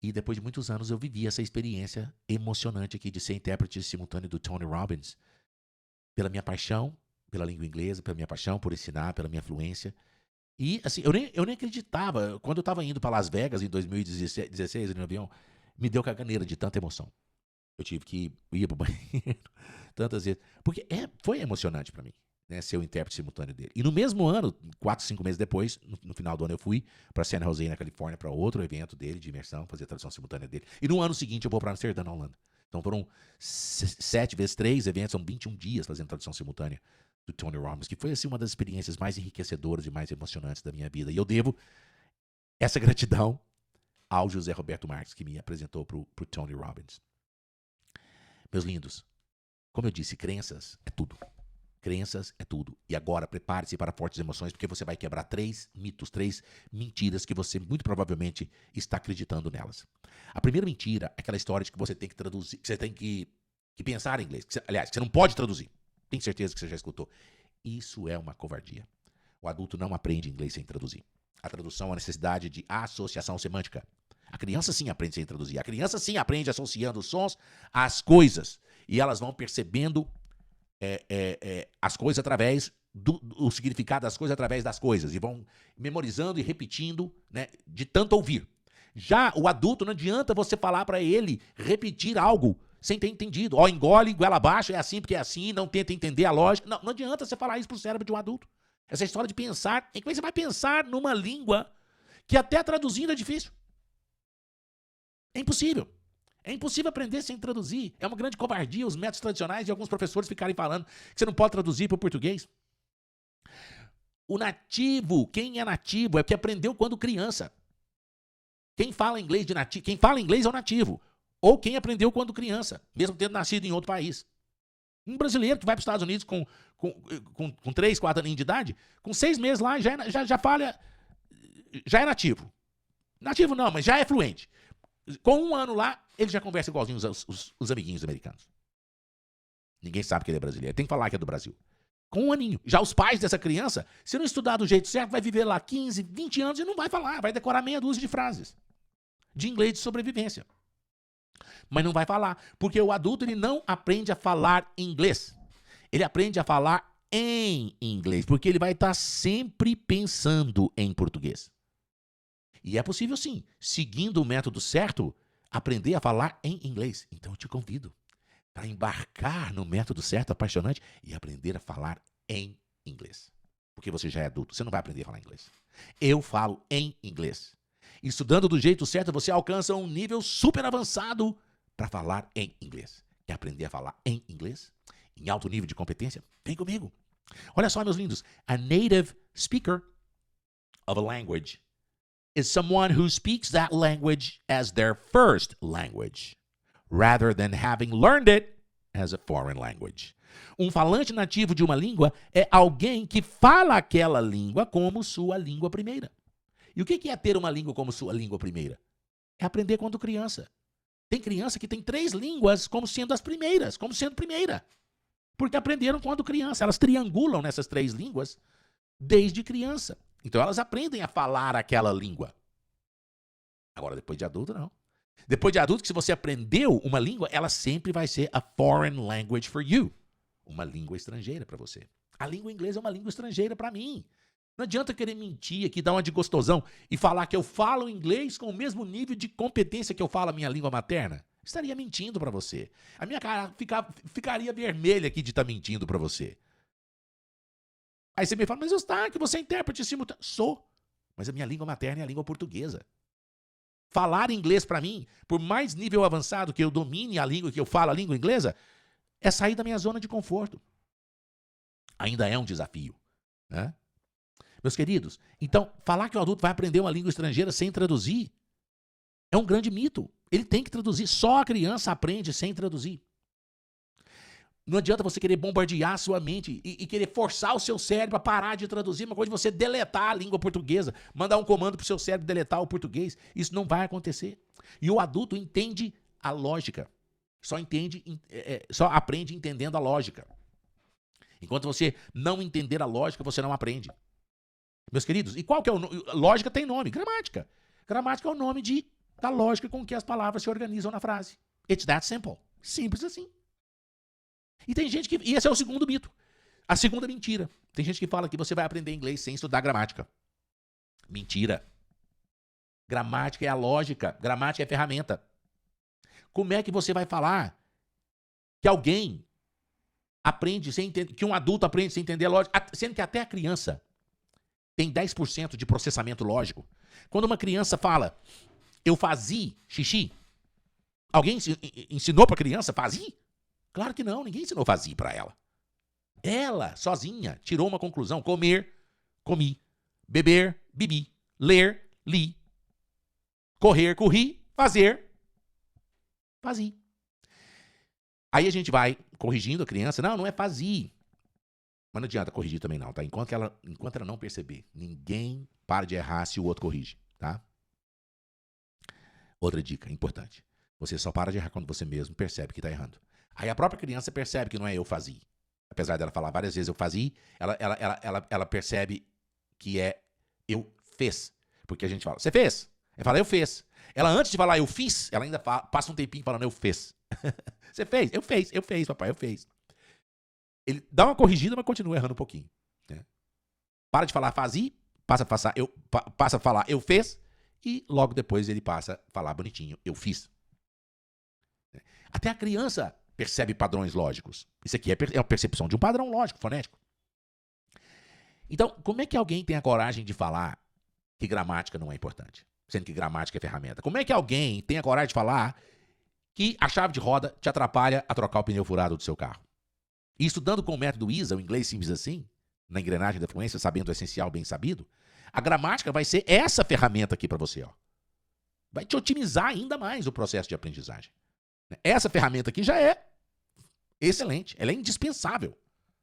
E depois de muitos anos eu vivi essa experiência emocionante aqui de ser intérprete simultâneo do Tony Robbins. Pela minha paixão pela língua inglesa, pela minha paixão por ensinar, pela minha fluência. E assim, eu nem acreditava. Quando eu estava indo para Las Vegas em 2016, no avião, me deu caganeira de tanta emoção. Eu tive que ir para o banheiro tantas vezes. Porque foi emocionante para mim, né, ser o intérprete simultâneo dele. E no mesmo ano, 4, 5 meses depois, no final do ano, eu fui para San Jose, na Califórnia, para outro evento dele de imersão, fazer a tradução simultânea dele. E no ano seguinte eu vou para Amsterdã, na Holanda. Então foram 7 vezes 3 eventos, são 21 dias fazendo tradução simultânea do Tony Robbins, que foi assim uma das experiências mais enriquecedoras e mais emocionantes da minha vida. E eu devo essa gratidão ao José Roberto Marques, que me apresentou para o Tony Robbins. Meus lindos, como eu disse, crenças é tudo. Crenças é tudo. E agora, prepare-se para fortes emoções, porque você vai quebrar 3 mitos, 3 mentiras que você muito provavelmente está acreditando nelas. A primeira mentira é aquela história de que você tem que traduzir, que você tem que pensar em inglês. Aliás, que você não pode traduzir. Tenho certeza que você já escutou. Isso é uma covardia. O adulto não aprende inglês sem traduzir. A tradução é a necessidade de associação semântica. A criança sim aprende sem traduzir. A criança sim aprende associando os sons às coisas. E elas vão percebendo as coisas através o significado das coisas através das coisas. E vão memorizando e repetindo, né, de tanto ouvir. Já o adulto, não adianta você falar para ele repetir algo sem ter entendido. Ó, engole, goela abaixo, é assim porque é assim, não tenta entender a lógica. Não adianta você falar isso pro cérebro de um adulto. Essa história de pensar, como é que você vai pensar numa língua que até traduzindo é difícil? É impossível. É impossível aprender sem traduzir. É uma grande covardia os métodos tradicionais de alguns professores ficarem falando que você não pode traduzir para o português. O nativo, quem é nativo é porque aprendeu quando criança. Quem fala inglês é o nativo. Ou quem aprendeu quando criança, mesmo tendo nascido em outro país. Um brasileiro que vai para os Estados Unidos com 3, 4 aninhos de idade, com 6 meses lá, já fala, já é nativo. Nativo não, mas já é fluente. Com 1 ano lá, ele já conversa igualzinho os amiguinhos americanos. Ninguém sabe que ele é brasileiro. Tem que falar que é do Brasil. Com 1 aninho. Já os pais dessa criança, se não estudar do jeito certo, vai viver lá 15, 20 anos e não vai falar. Vai decorar meia dúzia de frases de inglês de sobrevivência. Mas não vai falar. Porque o adulto ele não aprende a falar inglês. Ele aprende a falar em inglês. Porque ele vai estar sempre pensando em português. E é possível sim, seguindo o método certo, aprender a falar em inglês. Então eu te convido para embarcar no método certo, apaixonante, e aprender a falar em inglês. Porque você já é adulto, você não vai aprender a falar inglês. Eu falo em inglês. Estudando do jeito certo, você alcança um nível super avançado para falar em inglês. Quer aprender a falar em inglês? Em alto nível de competência? Vem comigo. Olha só, meus lindos. A native speaker of a language is someone who speaks that language as their first language, rather than having learned it as a foreign language. Um falante nativo de uma língua é alguém que fala aquela língua como sua língua primeira. E o que é ter uma língua como sua língua primeira? É aprender quando criança. Tem criança que tem 3 línguas como sendo as primeiras, como sendo primeira. Porque aprenderam quando criança. Elas triangulam nessas 3 línguas desde criança. Então elas aprendem a falar aquela língua. Agora, depois de adulto, não. Depois de adulto, que se você aprendeu uma língua, ela sempre vai ser a foreign language for you. Uma língua estrangeira para você. A língua inglesa é uma língua estrangeira para mim. Não adianta querer mentir aqui, dar uma de gostosão e falar que eu falo inglês com o mesmo nível de competência que eu falo a minha língua materna. Estaria mentindo para você. A minha cara ficaria vermelha aqui de estar mentindo para você. Aí você me fala, mas Eustáquio, você é intérprete simultâneo. Sou, mas a minha língua materna é a língua portuguesa. Falar inglês para mim, por mais nível avançado que eu domine a língua, que eu falo a língua inglesa, é sair da minha zona de conforto. Ainda é um desafio, né? Meus queridos, então, falar que o adulto vai aprender uma língua estrangeira sem traduzir é um grande mito. Ele tem que traduzir. Só a criança aprende sem traduzir. Não adianta você querer bombardear a sua mente e querer forçar o seu cérebro a parar de traduzir. Uma coisa é você deletar a língua portuguesa, mandar um comando para o seu cérebro deletar o português. Isso não vai acontecer. E o adulto entende a lógica. Só aprende entendendo a lógica. Enquanto você não entender a lógica, você não aprende. Meus queridos, e qual que é o nome? Lógica tem nome, gramática. Gramática é o nome da lógica com que as palavras se organizam na frase. It's that simple. Simples assim. E tem gente que... E esse é o segundo mito. A segunda mentira. Tem gente que fala que você vai aprender inglês sem estudar gramática. Mentira. Gramática é a lógica. Gramática é a ferramenta. Como é que você vai falar que alguém aprende sem entender... Que um adulto aprende sem entender a lógica? Sendo que até a criança tem 10% de processamento lógico. Quando uma criança fala, eu fazia xixi, alguém ensinou para a criança fazer? Claro que não, ninguém ensinou fazer para ela. Ela, sozinha, tirou uma conclusão. Comer, comi. Beber, bebi. Ler, li. Correr, corri. Fazer, fazia. Aí a gente vai corrigindo a criança. Não é fazer. Mas não adianta corrigir também não, tá? Enquanto ela não perceber, ninguém para de errar se o outro corrige, tá? Outra dica importante. Você só para de errar quando você mesmo percebe que está errando. Aí a própria criança percebe que não é eu fazia. Apesar dela falar várias vezes eu fazia, ela percebe que é eu fez. Porque a gente fala, você fez? Ela fala, eu fiz. Ela antes de falar eu fiz, ela ainda passa um tempinho falando eu fiz. Você fez? Eu fiz, papai, eu fiz. Ele dá uma corrigida, mas continua errando um pouquinho. Né? Para de falar fazia, passa a falar eu fiz, e logo depois ele passa a falar bonitinho, eu fiz. Até a criança percebe padrões lógicos. Isso aqui é a percepção de um padrão lógico, fonético. Então, como é que alguém tem a coragem de falar que gramática não é importante? Sendo que gramática é ferramenta. Como é que alguém tem a coragem de falar que a chave de roda te atrapalha a trocar o pneu furado do seu carro? E estudando com o método ISA, o inglês simples assim, na engrenagem da fluência, sabendo o essencial, bem sabido, a gramática vai ser essa ferramenta aqui para você. Ó. Vai te otimizar ainda mais o processo de aprendizagem. Essa ferramenta aqui já é excelente, ela é indispensável.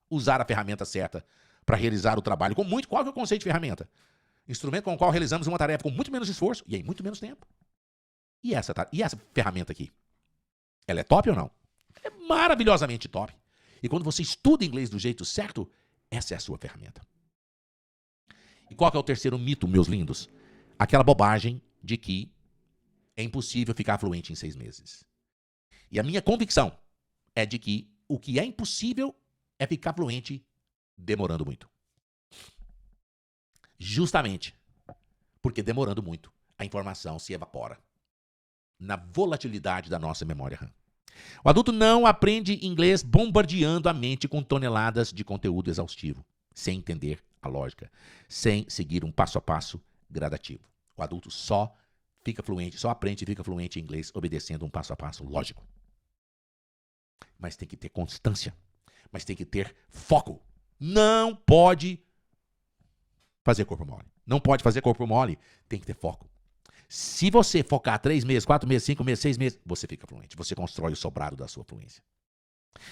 Usar a ferramenta certa para realizar o trabalho com muito... Qual que é o conceito de ferramenta? Instrumento com o qual realizamos uma tarefa com muito menos esforço e em muito menos tempo. E essa ferramenta aqui? Ela é top ou não? É maravilhosamente top. E quando você estuda inglês do jeito certo, essa é a sua ferramenta. E qual que é o terceiro mito, meus lindos? Aquela bobagem de que é impossível ficar fluente em 6 meses. E a minha convicção é de que o que é impossível é ficar fluente demorando muito. Justamente porque demorando muito, a informação se evapora na volatilidade da nossa memória RAM. O adulto não aprende inglês bombardeando a mente com toneladas de conteúdo exaustivo, sem entender a lógica, sem seguir um passo a passo gradativo. O adulto só aprende e fica fluente em inglês obedecendo um passo a passo lógico. Mas tem que ter constância, mas tem que ter foco. Não pode fazer corpo mole. Não pode fazer corpo mole, tem que ter foco. Se você focar 3 meses, 4 meses, 5 meses, 6 meses, você fica fluente. Você constrói o sobrado da sua fluência.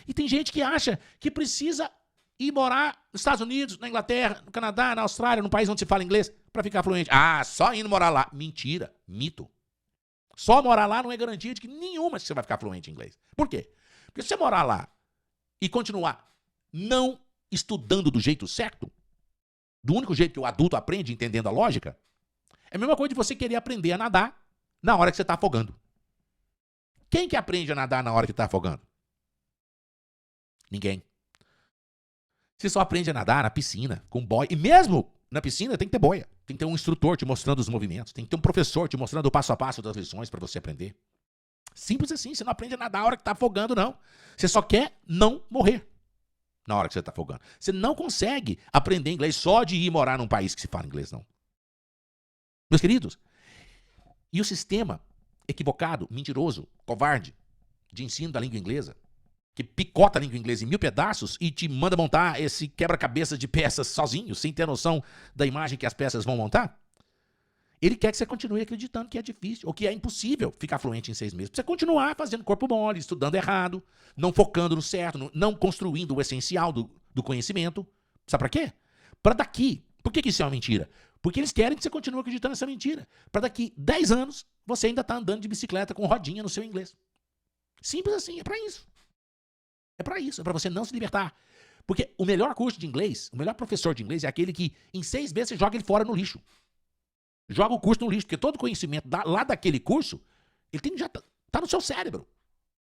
E tem gente que acha que precisa ir morar nos Estados Unidos, na Inglaterra, no Canadá, na Austrália, num país onde se fala inglês, para ficar fluente. Ah, só indo morar lá. Mentira, mito. Só morar lá não é garantia de que nenhuma você vai ficar fluente em inglês. Por quê? Porque se você morar lá e continuar não estudando do jeito certo, do único jeito que o adulto aprende entendendo a lógica, é a mesma coisa de você querer aprender a nadar na hora que você está afogando. Quem que aprende a nadar na hora que está afogando? Ninguém. Você só aprende a nadar na piscina, com boia. E mesmo na piscina tem que ter boia. Tem que ter um instrutor te mostrando os movimentos. Tem que ter um professor te mostrando o passo a passo das lições para você aprender. Simples assim. Você não aprende a nadar na hora que está afogando, não. Você só quer não morrer na hora que você está afogando. Você não consegue aprender inglês só de ir morar num país que se fala inglês, não. Meus queridos, e o sistema equivocado, mentiroso, covarde de ensino da língua inglesa, que picota a língua inglesa em 1000 pedaços e te manda montar esse quebra-cabeça de peças sozinho, sem ter noção da imagem que as peças vão montar, ele quer que você continue acreditando que é difícil ou que é impossível ficar fluente em 6 meses. Pra você continuar fazendo corpo mole, estudando errado, não focando no certo, não construindo o essencial do conhecimento. Sabe pra quê? Pra daqui. Por que isso é uma mentira? Porque eles querem que você continue acreditando nessa mentira. Pra daqui 10 anos, você ainda tá andando de bicicleta com rodinha no seu inglês. Simples assim, é pra isso. É pra isso, é pra você não se libertar. Porque o melhor curso de inglês, o melhor professor de inglês é aquele que em 6 meses você joga ele fora no lixo. Joga o curso no lixo, porque todo conhecimento lá daquele curso, ele já tá no seu cérebro.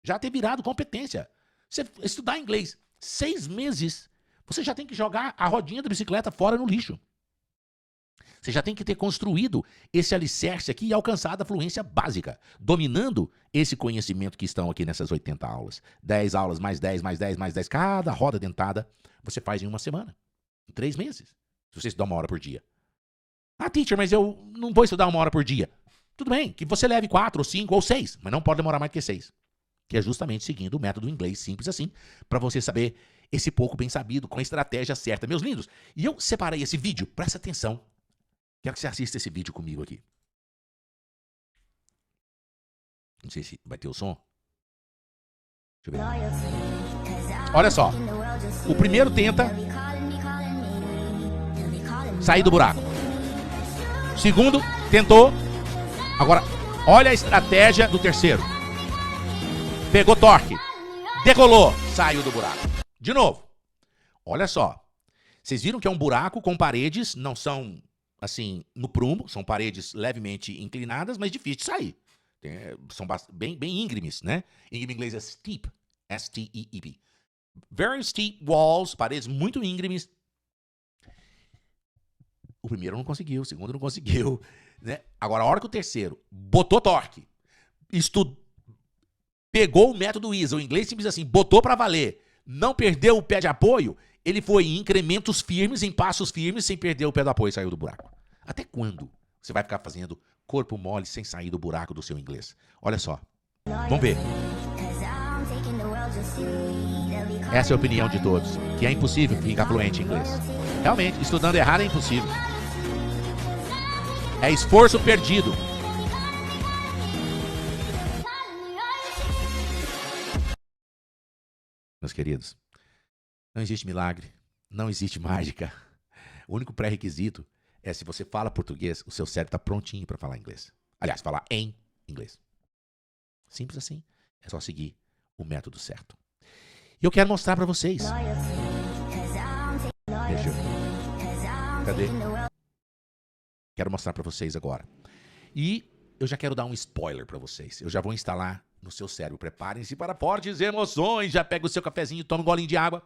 Já ter virado competência. Você estudar inglês 6 meses, você já tem que jogar a rodinha da bicicleta fora no lixo. Você já tem que ter construído esse alicerce aqui e alcançado a fluência básica, dominando esse conhecimento que estão aqui nessas 80 aulas. 10 aulas, mais 10, mais 10, mais 10. Cada roda dentada você faz em 1 semana, em 3 meses, se você estudar 1 hora por dia. Ah, teacher, mas eu não vou estudar 1 hora por dia. Tudo bem, que você leve 4, ou 5, ou 6, mas não pode demorar mais que 6. Que é justamente seguindo o método inglês simples assim, para você saber esse pouco bem sabido, com a estratégia certa. Meus lindos, e eu separei esse vídeo, presta atenção. Quero que você assista esse vídeo comigo aqui. Não sei se vai ter o som. Deixa eu ver. Olha só. O primeiro tenta sair do buraco. O segundo tentou. Agora, olha a estratégia do terceiro. Pegou torque. Decolou. Saiu do buraco. De novo. Olha só. Vocês viram que é um buraco com paredes, não são assim, no prumo, são paredes levemente inclinadas, mas difícil de sair. São bem íngremes, né? Íngreme em inglês é steep, S-T-E-E-P. Very steep walls, paredes muito íngremes. O primeiro não conseguiu, o segundo não conseguiu, né? Agora, a hora que o terceiro botou torque, pegou o método ISA, o inglês simples assim, botou pra valer, não perdeu o pé de apoio, ele foi em incrementos firmes, em passos firmes, sem perder o pé do apoio e saiu do buraco. Até quando você vai ficar fazendo corpo mole sem sair do buraco do seu inglês? Olha só. Vamos ver. Essa é a opinião de todos, que é impossível ficar fluente em inglês. Realmente, estudando errado é impossível. É esforço perdido. Meus queridos, não existe milagre, não existe mágica. O único pré-requisito é se você fala português, o seu cérebro está prontinho para falar inglês. Aliás, falar em inglês. Simples assim. É só seguir o método certo. E eu quero mostrar para vocês. Deixa eu... Cadê? Quero mostrar para vocês agora. E eu já quero dar um spoiler para vocês. Eu já vou instalar no seu cérebro. Preparem-se para fortes emoções. Já pega o seu cafezinho, toma um golinho de água.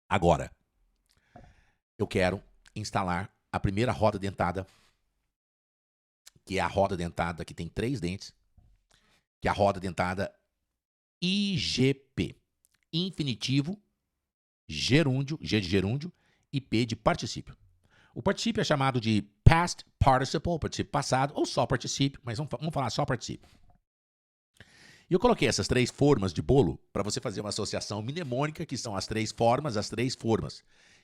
Agora, eu quero instalar a primeira roda dentada, que é a roda dentada que tem 3 dentes, que é a roda dentada IGP. Infinitivo, gerúndio, G de gerúndio e P de particípio. O particípio é chamado de past participle, particípio passado, ou só particípio, mas vamos falar só particípio. E eu coloquei essas 3 formas de bolo para você fazer uma associação mnemônica, que são as 3 formas,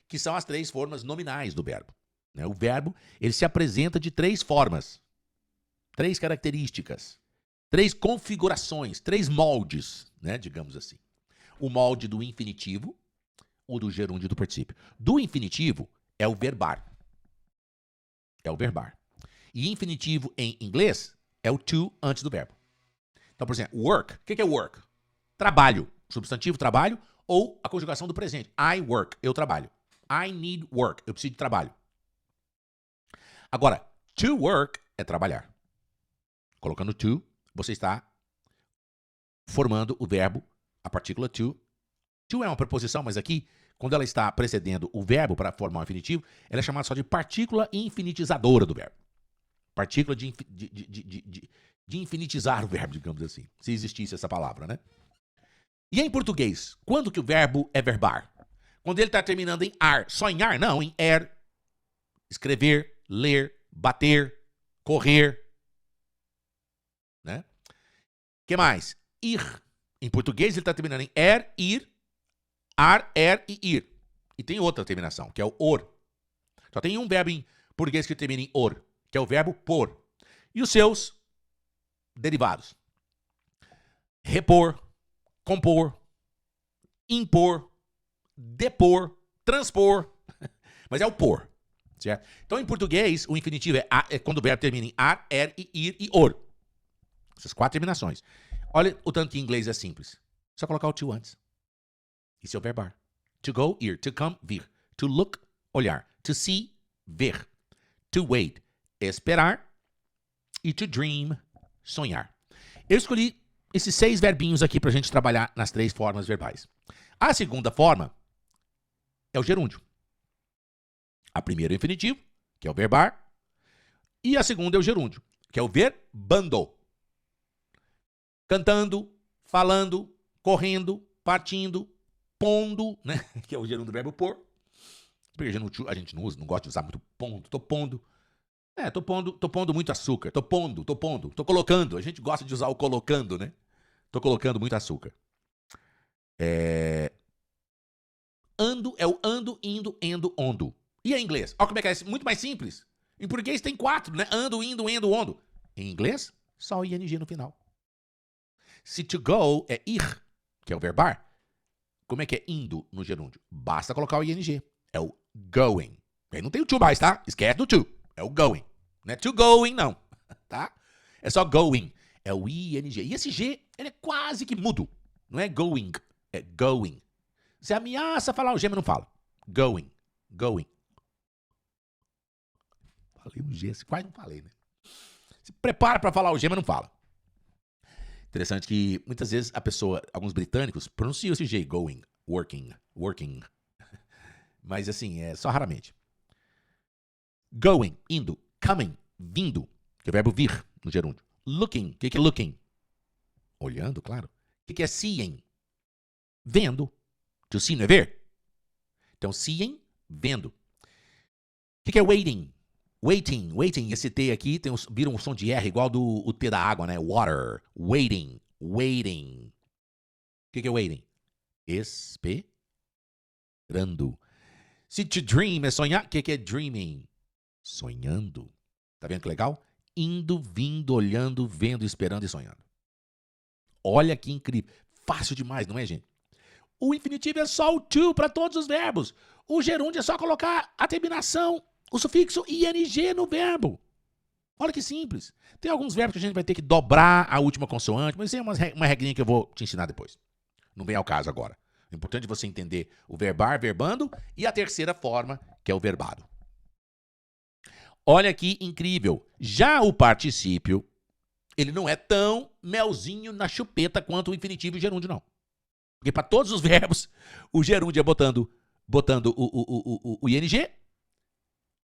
que são as 3 formas nominais do verbo. O verbo, ele se apresenta de 3 formas, 3 características, 3 configurações, 3 moldes, né, digamos assim. O molde do infinitivo, o do gerúndio e do particípio. Do infinitivo é o verbar. É o verbar. E infinitivo em inglês é o to antes do verbo. Então, por exemplo, work. O que é work? Trabalho. Substantivo, trabalho. Ou a conjugação do presente. I work. Eu trabalho. I need work. Eu preciso de trabalho. Agora, to work é trabalhar. Colocando to, você está formando o verbo, a partícula to. To é uma preposição, mas aqui, quando ela está precedendo o verbo para formar um infinitivo, ela é chamada só de partícula infinitizadora do verbo. Partícula de infinitizar o verbo, digamos assim. Se existisse essa palavra, né? E em português, quando que o verbo é verbar? Quando ele está terminando em ar. Só em ar? Não, em er. Escrever, ler, bater, correr. Né? O que mais? Ir. Em português ele está terminando em er, ir, ar, er e ir. E tem outra terminação, que é o or. Só tem um verbo em português que termina em or, que é o verbo pôr. E os seus derivados. Repor, compor, impor, depor, transpor. Mas é o por. Certo? Então, em português, o infinitivo é quando o verbo termina em ar, er, e ir e or. Essas 4 terminações. Olha o tanto que em inglês é simples. Só colocar o to antes. Isso é o verbar. To go, ir. To come, vir. To look, olhar. To see, ver. To wait, esperar. E to dream, sonhar. Eu escolhi esses 6 verbinhos aqui pra gente trabalhar nas 3 formas verbais. A segunda forma é o gerúndio. A primeira é o infinitivo, que é o verbar. E a segunda é o gerúndio, que é o verbando. Cantando, falando, correndo, partindo, pondo, né? Que é o gerúndio do verbo pôr. Porque a gente não usa, não gosta de usar muito pondo. Tô pondo. Tô pondo muito açúcar. Tô colocando. A gente gosta de usar o colocando, né? Tô colocando muito açúcar. Ando é o ando, indo, endo, ondo. E em inglês? Olha como é que é muito mais simples. Em português tem 4, né? Ando, indo, endo, ondo. Em inglês, só o ing no final. Se to go é ir, que é o verbar, como é que é indo no gerúndio? Basta colocar o ing. É o going. Aí não tem o to mais, tá? Esquece do to. É o going. Não é to going, não. Tá? É só going. É o ing. E esse G, ele é quase que mudo. Não é going, é going. Você ameaça falar o G, mas não fala. Going. Going. Falei um G, quase não falei, né? Se prepara para falar o G, mas não fala. Interessante que muitas vezes alguns britânicos, pronunciam esse G, going, working. Mas assim, é só raramente. Going, indo. Coming, vindo. Que é o verbo vir no gerúndio. Looking, o que é looking? Olhando, claro. O que é seeing? Vendo. To see não é ver? Então, seeing, vendo. O que é waiting? Waiting. Esse T aqui vira um som de R igual o T da água, né? Water. Waiting. O que é waiting? Esperando. Se to dream é sonhar, o que é dreaming? Sonhando. Tá vendo que legal? Indo, vindo, olhando, vendo, esperando e sonhando. Olha que incrível. Fácil demais, não é, gente? O infinitivo é só o to para todos os verbos. O gerúndio é só colocar a terminação, o sufixo ing no verbo. Olha que simples. Tem alguns verbos que a gente vai ter que dobrar a última consoante, mas isso é uma regrinha que eu vou te ensinar depois. Não vem ao caso agora. É importante você entender o verbar, verbando, e a terceira forma, que é o verbado. Olha que incrível. Já o particípio, ele não é tão melzinho na chupeta quanto o infinitivo e o gerúndio, não. Porque para todos os verbos, o gerúndio é botando o ing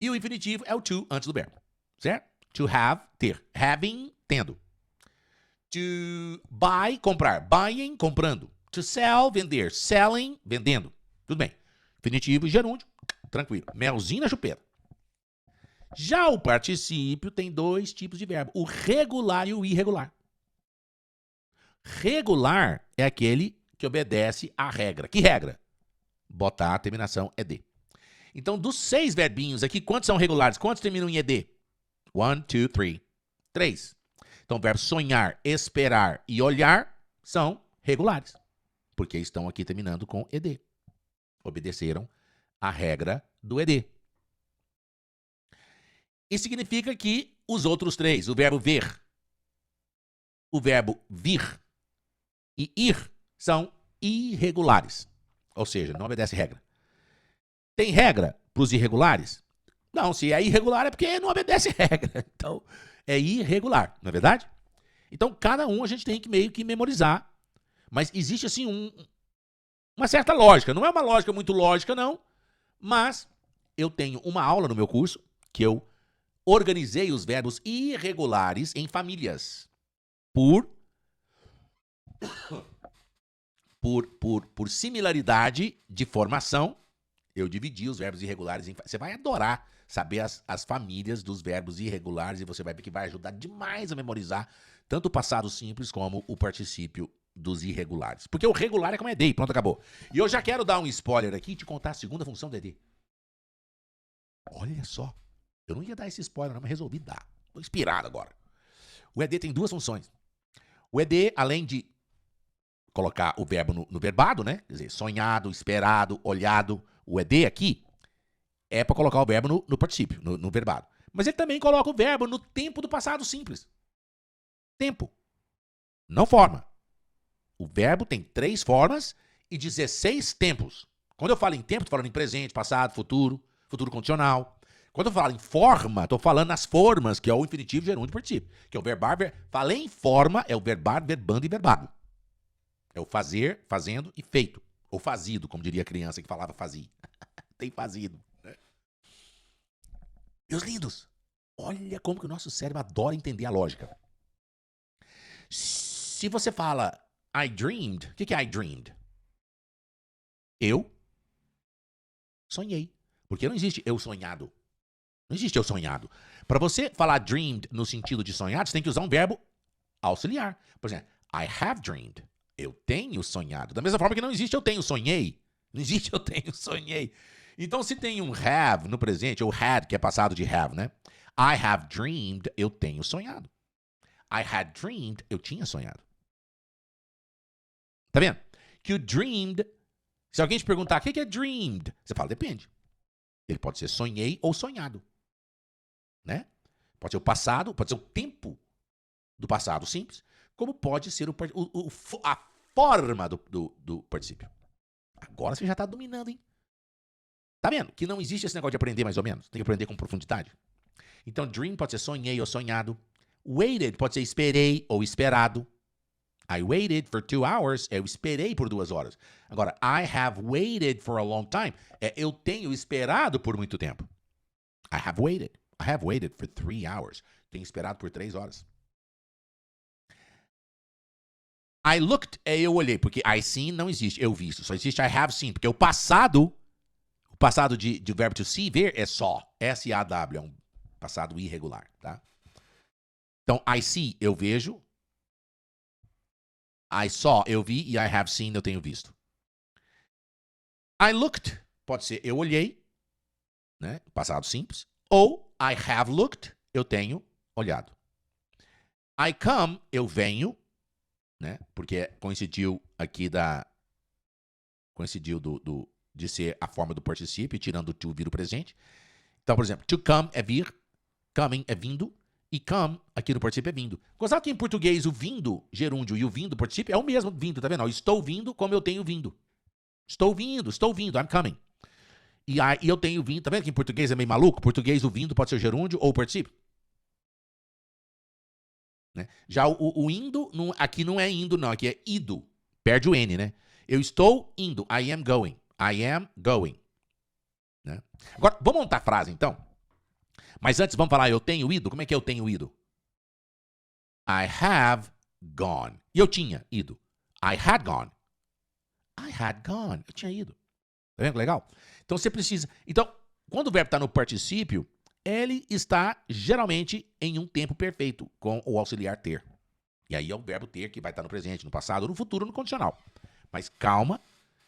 e o infinitivo é o to antes do verbo. Certo? To have, ter. Having, tendo. To buy, comprar. Buying, comprando. To sell, vender. Selling, vendendo. Tudo bem. Infinitivo e gerúndio, tranquilo. Melzinho na chupeta. Já o particípio tem 2 tipos de verbo. O regular e o irregular. Regular é aquele que obedece à regra. Que regra? Botar a terminação ed. Então, dos 6 verbinhos aqui, quantos são regulares? Quantos terminam em ed? 1, 2, 3. 3. Então, verbos sonhar, esperar e olhar são regulares. Porque estão aqui terminando com ed. Obedeceram à regra do ed. Isso significa que os outros 3, o verbo ver, o verbo vir e ir, são irregulares. Ou seja, não obedece regra. Tem regra para os irregulares? Não, se é irregular é porque não obedece regra. Então, é irregular, não é verdade? Então, cada um a gente tem que meio que memorizar. Mas existe, assim, uma certa lógica. Não é uma lógica muito lógica, não. Mas eu tenho uma aula no meu curso que eu organizei os verbos irregulares em famílias. Por similaridade de formação, eu dividi os verbos irregulares em... Você vai adorar saber as famílias dos verbos irregulares e você vai ver que vai ajudar demais a memorizar tanto o passado simples como o particípio dos irregulares. Porque o regular é como ED, pronto, acabou. E eu já quero dar um spoiler aqui e te contar a segunda função do ED. Olha só, eu não ia dar esse spoiler, não, mas resolvi dar. Estou inspirado agora. O ED tem duas funções. O ED, além de colocar o verbo no verbado, né? Quer dizer, sonhado, esperado, olhado. O ED aqui é para colocar o verbo no particípio, no verbado. Mas ele também coloca o verbo no tempo do passado simples. Tempo. Não forma. O verbo tem 3 formas e 16 tempos. Quando eu falo em tempo, estou falando em presente, passado, futuro condicional. Quando eu falo em forma, estou falando nas formas, que é o infinitivo, gerúndio e particípio. Que é o verbar, falei em forma, é o verbar, verbando e verbado. É o fazer, fazendo e feito. Ou fazido, como diria a criança que falava fazia. Tem fazido. Né? Meus lindos, olha como que o nosso cérebro adora entender a lógica. Se você fala I dreamed, o que é I dreamed? Eu sonhei. Porque não existe eu sonhado. Não existe eu sonhado. Para você falar dreamed no sentido de sonhado, você tem que usar um verbo auxiliar. Por exemplo, I have dreamed. Eu tenho sonhado. Da mesma forma que não existe eu tenho sonhei. Não existe eu tenho sonhei. Então, se tem um have no presente, ou had, que é passado de have, né? I have dreamed, eu tenho sonhado. I had dreamed, eu tinha sonhado. Tá vendo? Que o dreamed, se alguém te perguntar o que é dreamed, você fala, depende. Ele pode ser sonhei ou sonhado. Né? Pode ser o passado, pode ser o tempo do passado simples, como pode ser a forma do particípio. Agora você já está dominando, hein? Tá vendo? Que não existe esse negócio de aprender mais ou menos. Tem que aprender com profundidade. Então, dream pode ser sonhei ou sonhado. Waited pode ser esperei ou esperado. I waited for 2 hours. Eu esperei por 2 horas. Agora, I have waited for a long time. Eu tenho esperado por muito tempo. I have waited. I have waited for 3 hours. Tenho esperado por 3 horas. I looked, eu olhei, porque I seen não existe, eu visto. Só existe I have seen, porque o passado de verbo to see, ver, é só. S-A-W, é um passado irregular, tá? Então, I see, eu vejo. I saw, eu vi. E I have seen, eu tenho visto. I looked, pode ser eu olhei, né? Passado simples. Ou I have looked, eu tenho olhado. I come, eu venho, né? Porque coincidiu aqui coincidiu de ser a forma do particípio, tirando o to vir o presente. Então, por exemplo, to come é vir, coming é vindo, e come aqui no particípio é vindo. Gostava que em português o vindo, gerúndio, e o vindo, particípio, é o mesmo vindo, tá vendo? Eu estou vindo como eu tenho vindo. Estou vindo, I'm coming. E eu tenho vindo, tá vendo que em português é meio maluco? Em português o vindo pode ser o gerúndio ou o particípio. Né? Já o indo, aqui não é indo não, aqui é ido. Perde o N, né? Eu estou indo, I am going. I am going. Né? Agora, vamos montar a frase então? Mas antes, vamos falar eu tenho ido? Como é que eu tenho ido? I have gone. E eu tinha ido. I had gone. I had gone. Eu tinha ido. Tá vendo que legal? Então, você precisa... Então, quando o verbo está no particípio, ele está geralmente em um tempo perfeito, com o auxiliar ter. E aí é o verbo ter que vai estar no presente, no passado, no futuro, no condicional. Mas calma,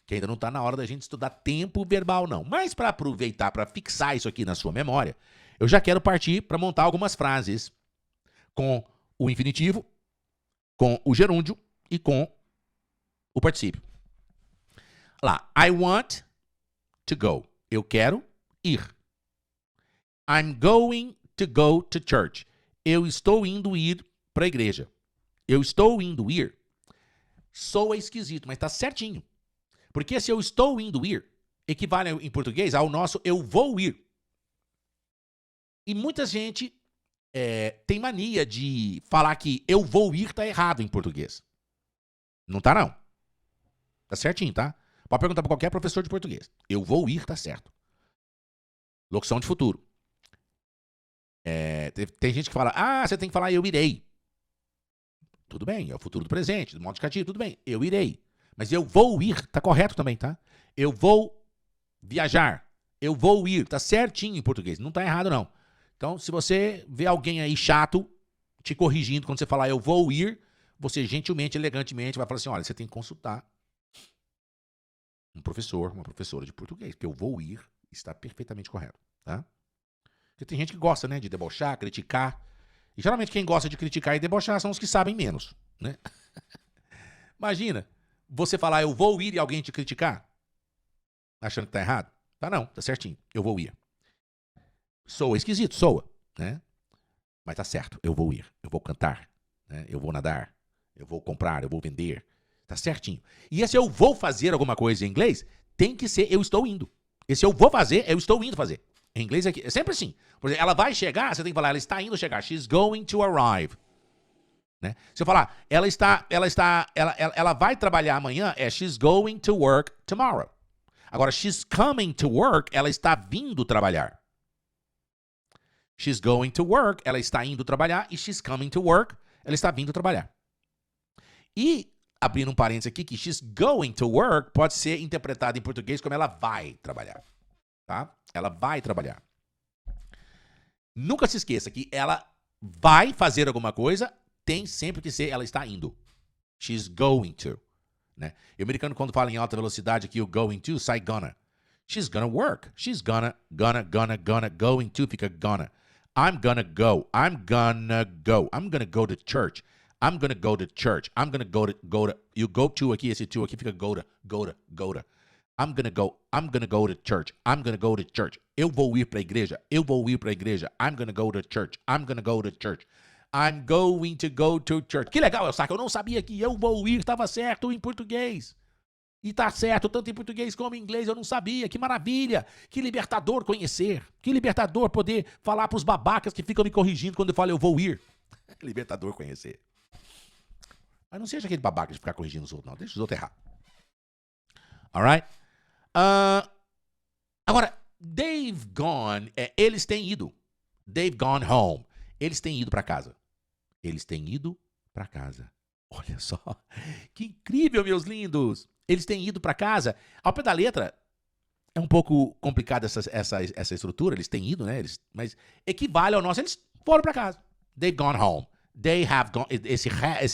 que ainda não está na hora da gente estudar tempo verbal, não. Mas para aproveitar, para fixar isso aqui na sua memória, eu já quero partir para montar algumas frases com o infinitivo, com o gerúndio e com o particípio. Lá, I want to go. Eu quero ir. I'm going to go to church. Eu estou indo ir para a igreja. Eu estou indo ir. Soa esquisito, mas está certinho. Porque se eu estou indo ir, equivale em português ao nosso eu vou ir. E muita gente tem mania de falar que eu vou ir tá errado em português. Não tá, não. Tá certinho, tá? Pode perguntar pra qualquer professor de português. Eu vou ir, tá certo. Locução de futuro. Tem gente que fala, você tem que falar eu irei. Tudo bem, é o futuro do presente, do modo indicativo, tudo bem, eu irei. Mas eu vou ir, tá correto também, tá? Eu vou viajar, eu vou ir, tá certinho em português, não tá errado não. Então, se você vê alguém aí chato te corrigindo quando você falar eu vou ir, você gentilmente, elegantemente vai falar assim, olha, você tem que consultar um professor, uma professora de português, porque eu vou ir está perfeitamente correto, tá? Porque tem gente que gosta, né, de debochar, criticar. E geralmente quem gosta de criticar e debochar são os que sabem menos, né? Imagina, você falar eu vou ir e alguém te criticar, achando que tá errado. Tá não, tá certinho, eu vou ir. Soa esquisito, soa, né? Mas tá certo, eu vou ir, eu vou cantar, né? Eu vou nadar, eu vou comprar, eu vou vender. Tá certinho. E esse eu vou fazer alguma coisa em inglês tem que ser eu estou indo. Esse eu vou fazer, eu estou indo fazer. Em inglês é sempre assim. Por exemplo, ela vai chegar, você tem que falar, ela está indo chegar. She's going to arrive. Né? Se eu falar, ela vai trabalhar amanhã, she's going to work tomorrow. Agora, she's coming to work, ela está vindo trabalhar. She's going to work, ela está indo trabalhar. E she's coming to work, ela está vindo trabalhar. E, abrindo um parênteses aqui, que she's going to work pode ser interpretado em português como ela vai trabalhar. Tá? Ela vai trabalhar. Nunca se esqueça que ela vai fazer alguma coisa, tem sempre que ser ela está indo. She's going to. Né? E o americano, quando fala em alta velocidade aqui, o going to, sai gonna. She's gonna work. She's gonna, going to fica gonna. I'm gonna go. I'm gonna go. I'm gonna go to church. I'm gonna go to church. I'm gonna go to, you go to aqui, esse to aqui fica go to. I'm gonna go to church. I'm gonna go to church. Eu vou ir para a igreja. Eu vou ir para a igreja. I'm gonna go to church. I'm gonna go to church. I'm going to go to church. Que legal, Eustáquio. Eu não sabia que eu vou ir estava certo em português. E tá certo tanto em português como em inglês. Eu não sabia. Que maravilha. Que libertador conhecer. Que libertador poder falar para os babacas que ficam me corrigindo quando eu falo eu vou ir. Libertador conhecer. Mas não seja aquele babaca de ficar corrigindo os outros, não. Deixa os outros errar. Alright? Agora, they've gone, eles têm ido. They've gone home. Eles têm ido para casa. Eles têm ido para casa. Olha só, que incrível, meus lindos. Eles têm ido para casa. Ao pé da letra, é um pouco complicada essa estrutura. Eles têm ido, né? Mas equivale ao nosso. Eles foram para casa. They've gone home. They have gone. Esse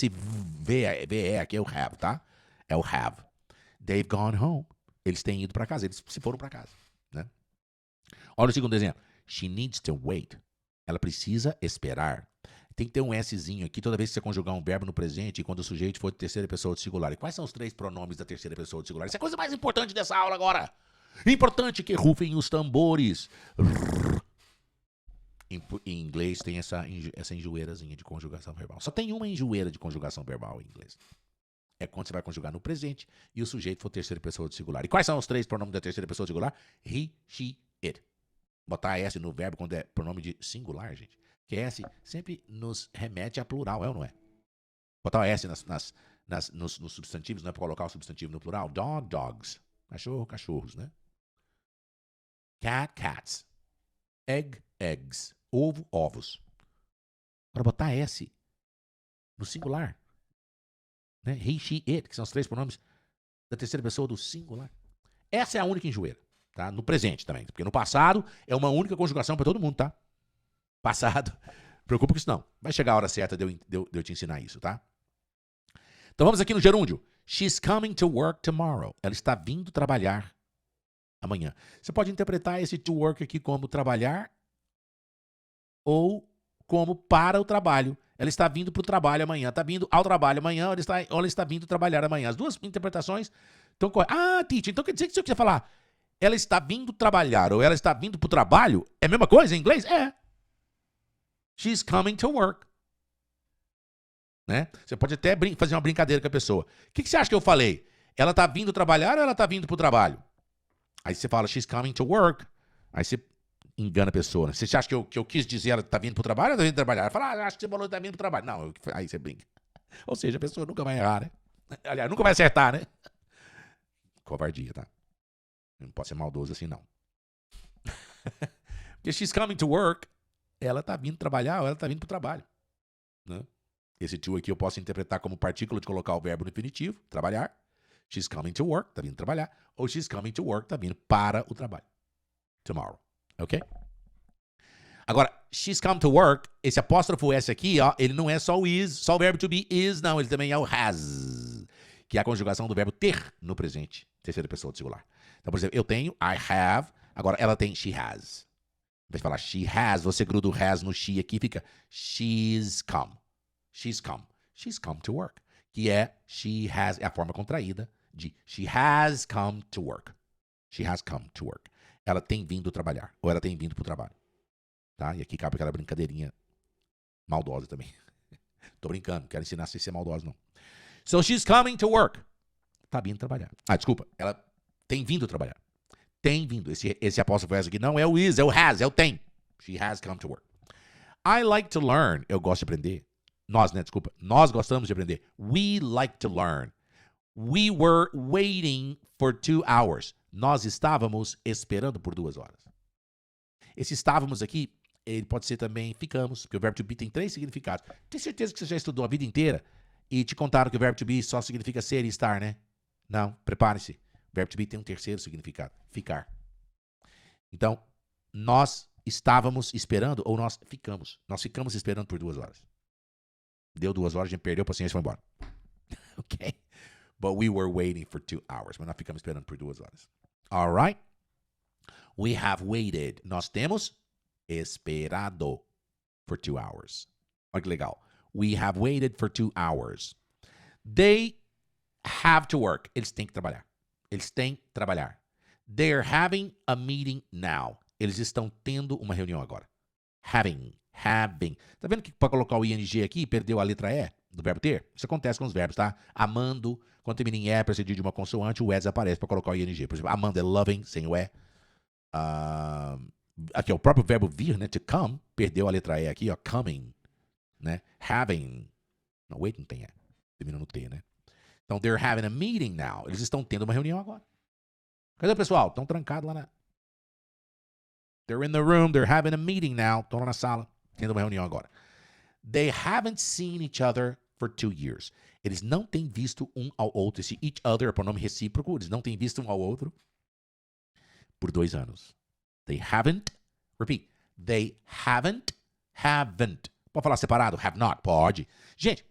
VE aqui é o have, tá? É o have. They've gone home. Eles têm ido para casa, eles se foram para casa, né? Olha o segundo exemplo. She needs to wait. Ela precisa esperar. Tem que ter um Szinho aqui toda vez que você conjugar um verbo no presente e quando o sujeito for de terceira pessoa do singular. E quais são os 3 pronomes da terceira pessoa do singular? Isso é a coisa mais importante dessa aula agora. Importante que rufem os tambores. Em inglês tem essa enjoeirazinha de conjugação verbal. Só tem uma enjoeira de conjugação verbal em inglês. É quando você vai conjugar no presente e o sujeito for terceira pessoa do singular. E quais são os 3 pronomes da terceira pessoa do singular? He, she, it. Botar S no verbo quando é pronome de singular, gente. Que S sempre nos remete a plural, é ou não é? Botar o S nos substantivos, não é para colocar o substantivo no plural. Dog, dogs. Cachorro, cachorros, né? Cat, cats. Egg, eggs. Ovo, ovos. Para botar S no singular. Né? He, she, it, que são os 3 pronomes da terceira pessoa do singular. Essa é a única enjoeira, tá? No presente também, porque no passado é uma única conjugação para todo mundo, tá? Passado, preocupa com isso não. Vai chegar a hora certa de eu te ensinar isso, tá? Então vamos aqui no gerúndio. She's coming to work tomorrow. Ela está vindo trabalhar amanhã. Você pode interpretar esse to work aqui como trabalhar ou como para o trabalho. Ela está vindo para o trabalho amanhã. Está vindo ao trabalho amanhã, ou ela está vindo trabalhar amanhã. As duas interpretações estão corretas. Ah, teacher, então quer dizer que se eu quiser falar ela está vindo trabalhar ou ela está vindo para o trabalho, é a mesma coisa em inglês? É. She's coming to work. Né? Você pode até fazer uma brincadeira com a pessoa. O que você acha que eu falei? Ela está vindo trabalhar ou ela está vindo para o trabalho? Aí você fala, she's coming to work. Aí você engana a pessoa. Né? Você acha que eu quis dizer ela tá vindo pro trabalho ou tá vindo trabalhar? Ela fala, acho que você falou que tá vindo pro trabalho. Não, aí você brinca. Ou seja, a pessoa nunca vai errar, né? Aliás, nunca vai acertar, né? Covardia, tá? Não pode ser maldoso assim, não. Porque she's coming to work, ela tá vindo trabalhar ou ela tá vindo pro trabalho. Né? Esse to aqui eu posso interpretar como partícula de colocar o verbo no infinitivo, trabalhar. She's coming to work, tá vindo trabalhar. Ou she's coming to work, tá vindo para o trabalho. Tomorrow, ok? Agora, she's come to work, esse apóstrofo S aqui, ó, ele não é só o is, só o verbo to be is, não, ele também é o has, que é a conjugação do verbo ter no presente, terceira pessoa do singular. Então, por exemplo, eu tenho, I have, agora ela tem, she has. Em vez de falar she has, você gruda o has no she aqui, fica she's come. She's come. She's come to work. Que é she has, é a forma contraída de she has come to work. She has come to work. Ela tem vindo trabalhar, ou ela tem vindo pro trabalho. Tá? E aqui cabe aquela brincadeirinha maldosa também. Tô brincando, não quero ensinar a ser maldosa, não. So she's coming to work. Tá vindo trabalhar. Ah, desculpa. Ela tem vindo trabalhar. Tem vindo. Esse apóstrofo aqui não é o is, é o has, é o tem. She has come to work. I like to learn. Eu gosto de aprender. Nós, né? Desculpa. Nós gostamos de aprender. We like to learn. We were waiting for 2 hours. Nós estávamos esperando por 2 horas. Esse estávamos aqui, ele pode ser também ficamos, porque o verbo to be tem 3 significados. Tem certeza que você já estudou a vida inteira e te contaram que o verbo to be só significa ser e estar, né? Não, prepare-se. O verbo to be tem um terceiro significado, ficar. Então, nós estávamos esperando ou nós ficamos. Nós ficamos esperando por 2 horas. Deu 2 horas, a gente perdeu a paciência e foi embora. Ok? But we were waiting for 2 hours. Mas nós ficamos esperando por 2 horas. All right? We have waited. Nós temos esperado for 2 hours. Olha que legal. We have waited for 2 hours. They have to work. Eles têm que trabalhar. Eles têm que trabalhar. They're having a meeting now. Eles estão tendo uma reunião agora. Having. Tá vendo que para colocar o ing aqui, perdeu a letra E do verbo ter? Isso acontece com os verbos, tá? Amando, quando termina em E, precedido de uma consoante, o E desaparece para colocar o ing. Por exemplo, amando é loving, sem o E. Aqui é o próprio verbo vir, né? To come, perdeu a letra E aqui, ó. Coming, né? Having. Não, wait, não tem E. Termina no T, né? Então, they're having a meeting now. Eles estão tendo uma reunião agora. Cadê o pessoal? Estão trancados lá na... They're in the room, they're having a meeting now. Estão lá na sala, tendo uma reunião agora. They haven't seen each other for 2 years. Eles não têm visto um ao outro. Esse each other é pronome recíproco. Eles não têm visto um ao outro por 2 anos. They haven't. Repeat. They haven't. Pode falar separado? Have not? Pode. Gente,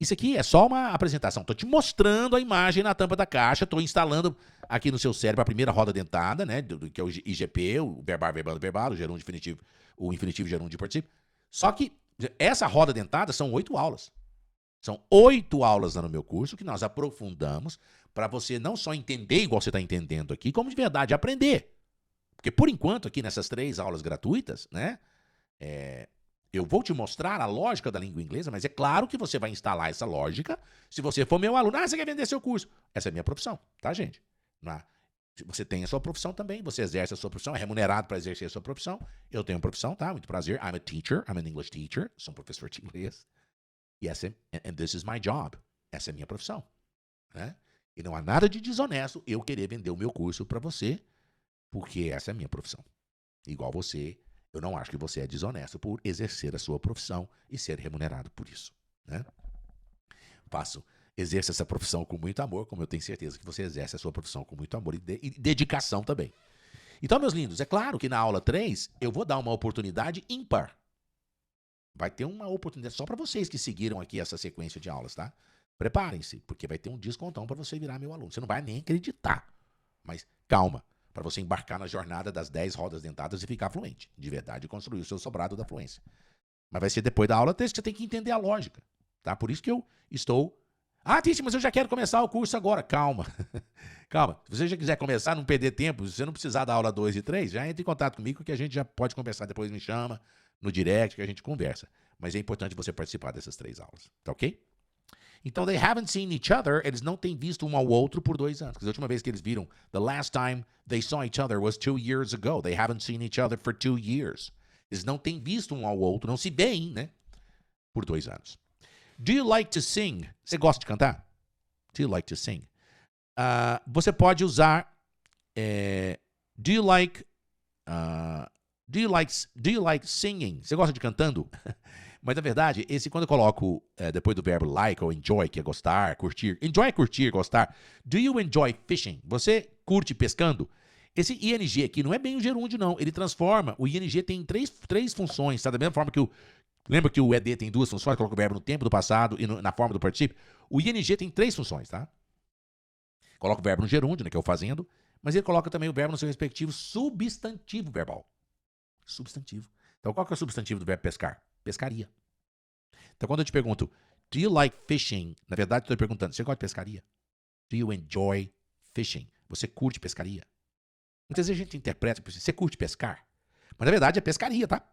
isso aqui é só uma apresentação. Estou te mostrando a imagem na tampa da caixa. Estou instalando aqui no seu cérebro a primeira roda dentada, né? Que é o IGP, o verbal, verbal, o gerúndio infinitivo, o infinitivo, gerúndio particípio. Só que essa roda dentada são 8 aulas. São 8 aulas lá no meu curso que nós aprofundamos para você não só entender igual você está entendendo aqui, como de verdade aprender. Porque por enquanto aqui nessas 3 aulas gratuitas, né? Eu vou te mostrar a lógica da língua inglesa, mas é claro que você vai instalar essa lógica se você for meu aluno. Ah, você quer vender seu curso? Essa é a minha profissão, tá, gente? Você tem a sua profissão também, você exerce a sua profissão, é remunerado para exercer a sua profissão. Eu tenho uma profissão, tá? Muito prazer. I'm a teacher, I'm an English teacher. Sou um professor de inglês. And this is my job. Essa é a minha profissão, né? E não há nada de desonesto eu querer vender o meu curso para você, porque essa é a minha profissão. Igual você, eu não acho que você é desonesto por exercer a sua profissão e ser remunerado por isso, né? Exerça essa profissão com muito amor, como eu tenho certeza que você exerce a sua profissão com muito amor e dedicação também. Então, meus lindos, é claro que na aula 3 eu vou dar uma oportunidade ímpar. Vai ter uma oportunidade só para vocês que seguiram aqui essa sequência de aulas, tá? Preparem-se, porque vai ter um descontão para você virar meu aluno. Você não vai nem acreditar. Mas calma, para você embarcar na jornada das 10 rodas dentadas e ficar fluente. De verdade, construir o seu sobrado da fluência. Mas vai ser depois da aula 3 que você tem que entender a lógica, tá? Por isso que eu estou... Ah, Tish, mas eu já quero começar o curso agora. Calma. Calma. Se você já quiser começar, não perder tempo, se você não precisar da aula 2 e 3, já entre em contato comigo que a gente já pode conversar. Depois me chama no direct que a gente conversa. Mas é importante você participar dessas 3 aulas, tá ok? Então, they haven't seen each other. Eles não têm visto um ao outro por 2 anos. Porque a última vez que eles viram, the last time they saw each other was 2 years ago. They haven't seen each other for 2 years. Eles não têm visto um ao outro, não se veem, né? Por 2 anos. Do you like to sing? Você gosta de cantar? Do you like to sing? Você pode usar do you like singing? Você gosta de cantando? Mas na verdade, quando eu coloco depois do verbo like ou enjoy, que é gostar, curtir. Enjoy é curtir, gostar. Do you enjoy fishing? Você curte pescando? Esse ing aqui não é bem o gerúndio, não. Ele transforma. O ing tem três funções, tá? Da mesma forma que lembra que o ed tem 2 funções, coloca o verbo no tempo do passado e na forma do particípio. O ing tem 3 funções, tá? Coloca o verbo no gerúndio, né, que é o fazendo, mas ele coloca também o verbo no seu respectivo substantivo verbal. Substantivo. Então, qual que é o substantivo do verbo pescar? Pescaria. Então, quando eu te pergunto, do you like fishing? Na verdade, eu estou perguntando, você gosta de pescaria? Do you enjoy fishing? Você curte pescaria? Muitas vezes a gente interpreta, você curte pescar? Mas na verdade é pescaria, tá?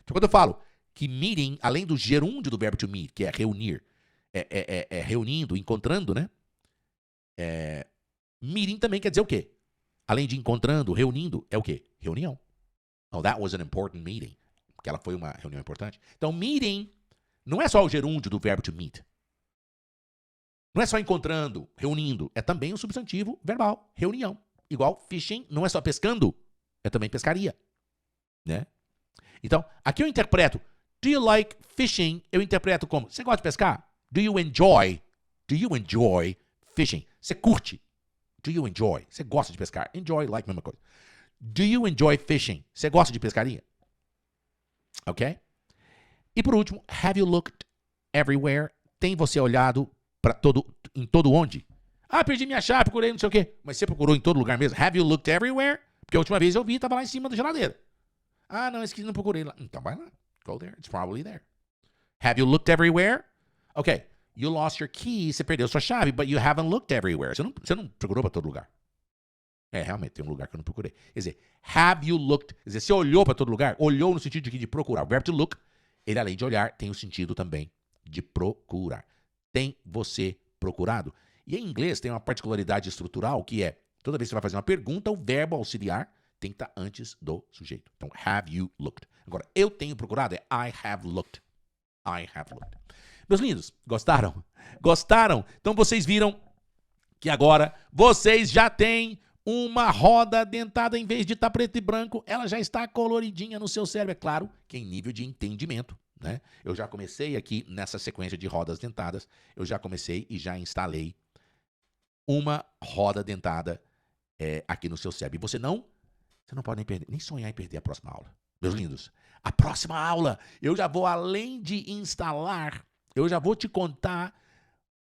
Então, quando eu falo que meeting, além do gerúndio do verbo to meet, que é reunir, reunindo, encontrando, né? Meeting também quer dizer o quê? Além de encontrando, reunindo, é o quê? Reunião. Oh, that was an important meeting. Porque ela foi uma reunião importante. Então, meeting não é só o gerúndio do verbo to meet. Não é só encontrando, reunindo. É também um substantivo verbal, reunião. Igual fishing não é só pescando, é também pescaria. Né? Então, aqui eu interpreto, do you like fishing? Eu interpreto como, você gosta de pescar? Do you enjoy fishing? Você curte? Do you enjoy? Você gosta de pescar? Enjoy, like, mesma coisa. Do you enjoy fishing? Você gosta de pescaria? Ok? E por último, have you looked everywhere? Tem você olhado em todo onde? Ah, perdi minha chave, procurei não sei o quê. Mas você procurou em todo lugar mesmo? Have you looked everywhere? Porque a última vez eu vi, estava lá em cima da geladeira. Ah, não, esse aqui não procurei lá. Então vai lá. Go there. It's probably there. Have you looked everywhere? Ok. You lost your key. Você perdeu sua chave, but you haven't looked everywhere. Você não procurou para todo lugar. Realmente, tem um lugar que eu não procurei. Quer dizer, have you looked? Quer dizer, você olhou para todo lugar? Olhou no sentido de procurar. O verbo to look, ele além de olhar, tem o sentido também de procurar. Tem você procurado? E em inglês tem uma particularidade estrutural que é, toda vez que você vai fazer uma pergunta, o verbo auxiliar tem que estar antes do sujeito. Então, have you looked? Agora, eu tenho procurado é I have looked. I have looked. Meus lindos, gostaram? Gostaram? Então vocês viram que agora vocês já têm uma roda dentada, em vez de estar preto e branco, ela já está coloridinha no seu cérebro. É claro que em nível de entendimento, né? Eu já comecei aqui nessa sequência de rodas dentadas, eu já comecei e já instalei uma roda dentada aqui no seu cérebro. E você não pode nem sonhar em perder a próxima aula. Meus lindos, a próxima aula eu já vou, além de instalar, eu já vou te contar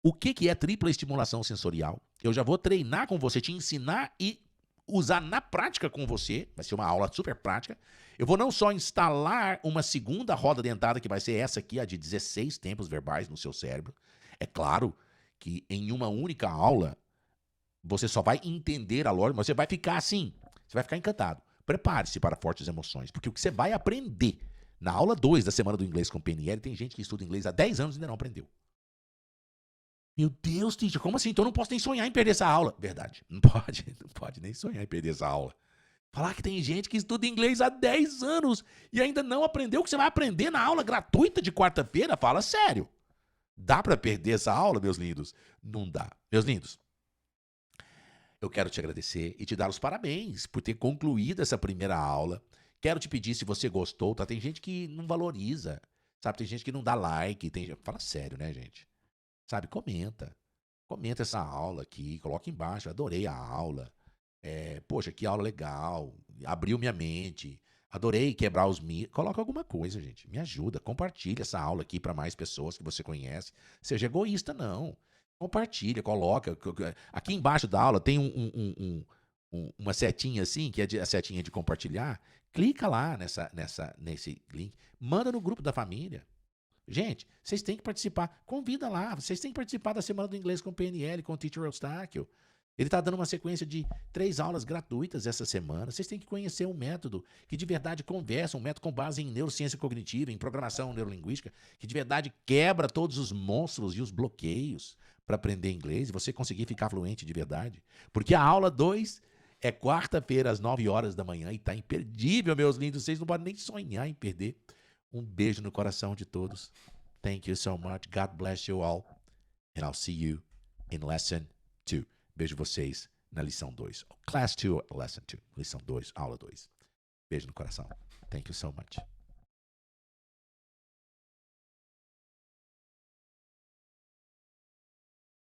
o que é tripla estimulação sensorial. Eu já vou treinar com você, te ensinar e usar na prática com você. Vai ser uma aula super prática. Eu vou não só instalar uma segunda roda dentada, que vai ser essa aqui, a de 16 tempos verbais no seu cérebro. É claro que em uma única aula, você só vai entender a lógica, mas você vai ficar assim, você vai ficar encantado. Prepare-se para fortes emoções, porque o que você vai aprender na aula 2 da Semana do Inglês com PNL, tem gente que estuda inglês há 10 anos e ainda não aprendeu. Meu Deus, teacher, como assim? Então eu não posso nem sonhar em perder essa aula. Verdade, não pode nem sonhar em perder essa aula. Falar que tem gente que estuda inglês há 10 anos e ainda não aprendeu o que você vai aprender na aula gratuita de quarta-feira, fala sério. Dá para perder essa aula, meus lindos? Não dá. Meus lindos, eu quero te agradecer e te dar os parabéns por ter concluído essa primeira aula. Quero te pedir se você gostou, tá? Tem gente que não valoriza, sabe? Tem gente que não dá like, fala sério, né, gente? Sabe, comenta essa aula aqui, coloca embaixo, adorei a aula, poxa, que aula legal, abriu minha mente, adorei quebrar os mitos, coloca alguma coisa, gente, me ajuda, compartilha essa aula aqui para mais pessoas que você conhece, seja egoísta não, compartilha, coloca, aqui embaixo da aula tem uma setinha assim, que é a setinha de compartilhar, clica lá nesse link, manda no grupo da família. Gente, vocês têm que participar, convida lá, vocês têm que participar da Semana do Inglês com PNL, com o Teacher Eustáquio. Ele está dando uma sequência de 3 aulas gratuitas essa semana. Vocês têm que conhecer um método que de verdade conversa, um método com base em neurociência cognitiva, em programação neurolinguística, que de verdade quebra todos os monstros e os bloqueios para aprender inglês e você conseguir ficar fluente de verdade. Porque a aula 2 é quarta-feira, às 9 horas da manhã, e está imperdível, meus lindos. Vocês não podem nem sonhar em perder. Um beijo no coração de todos. Thank you so much. God bless you all. And I'll see you in lesson 2. Beijo vocês na lição 2. Class 2, lesson 2. Lição 2, aula 2. Beijo no coração. Thank you so much.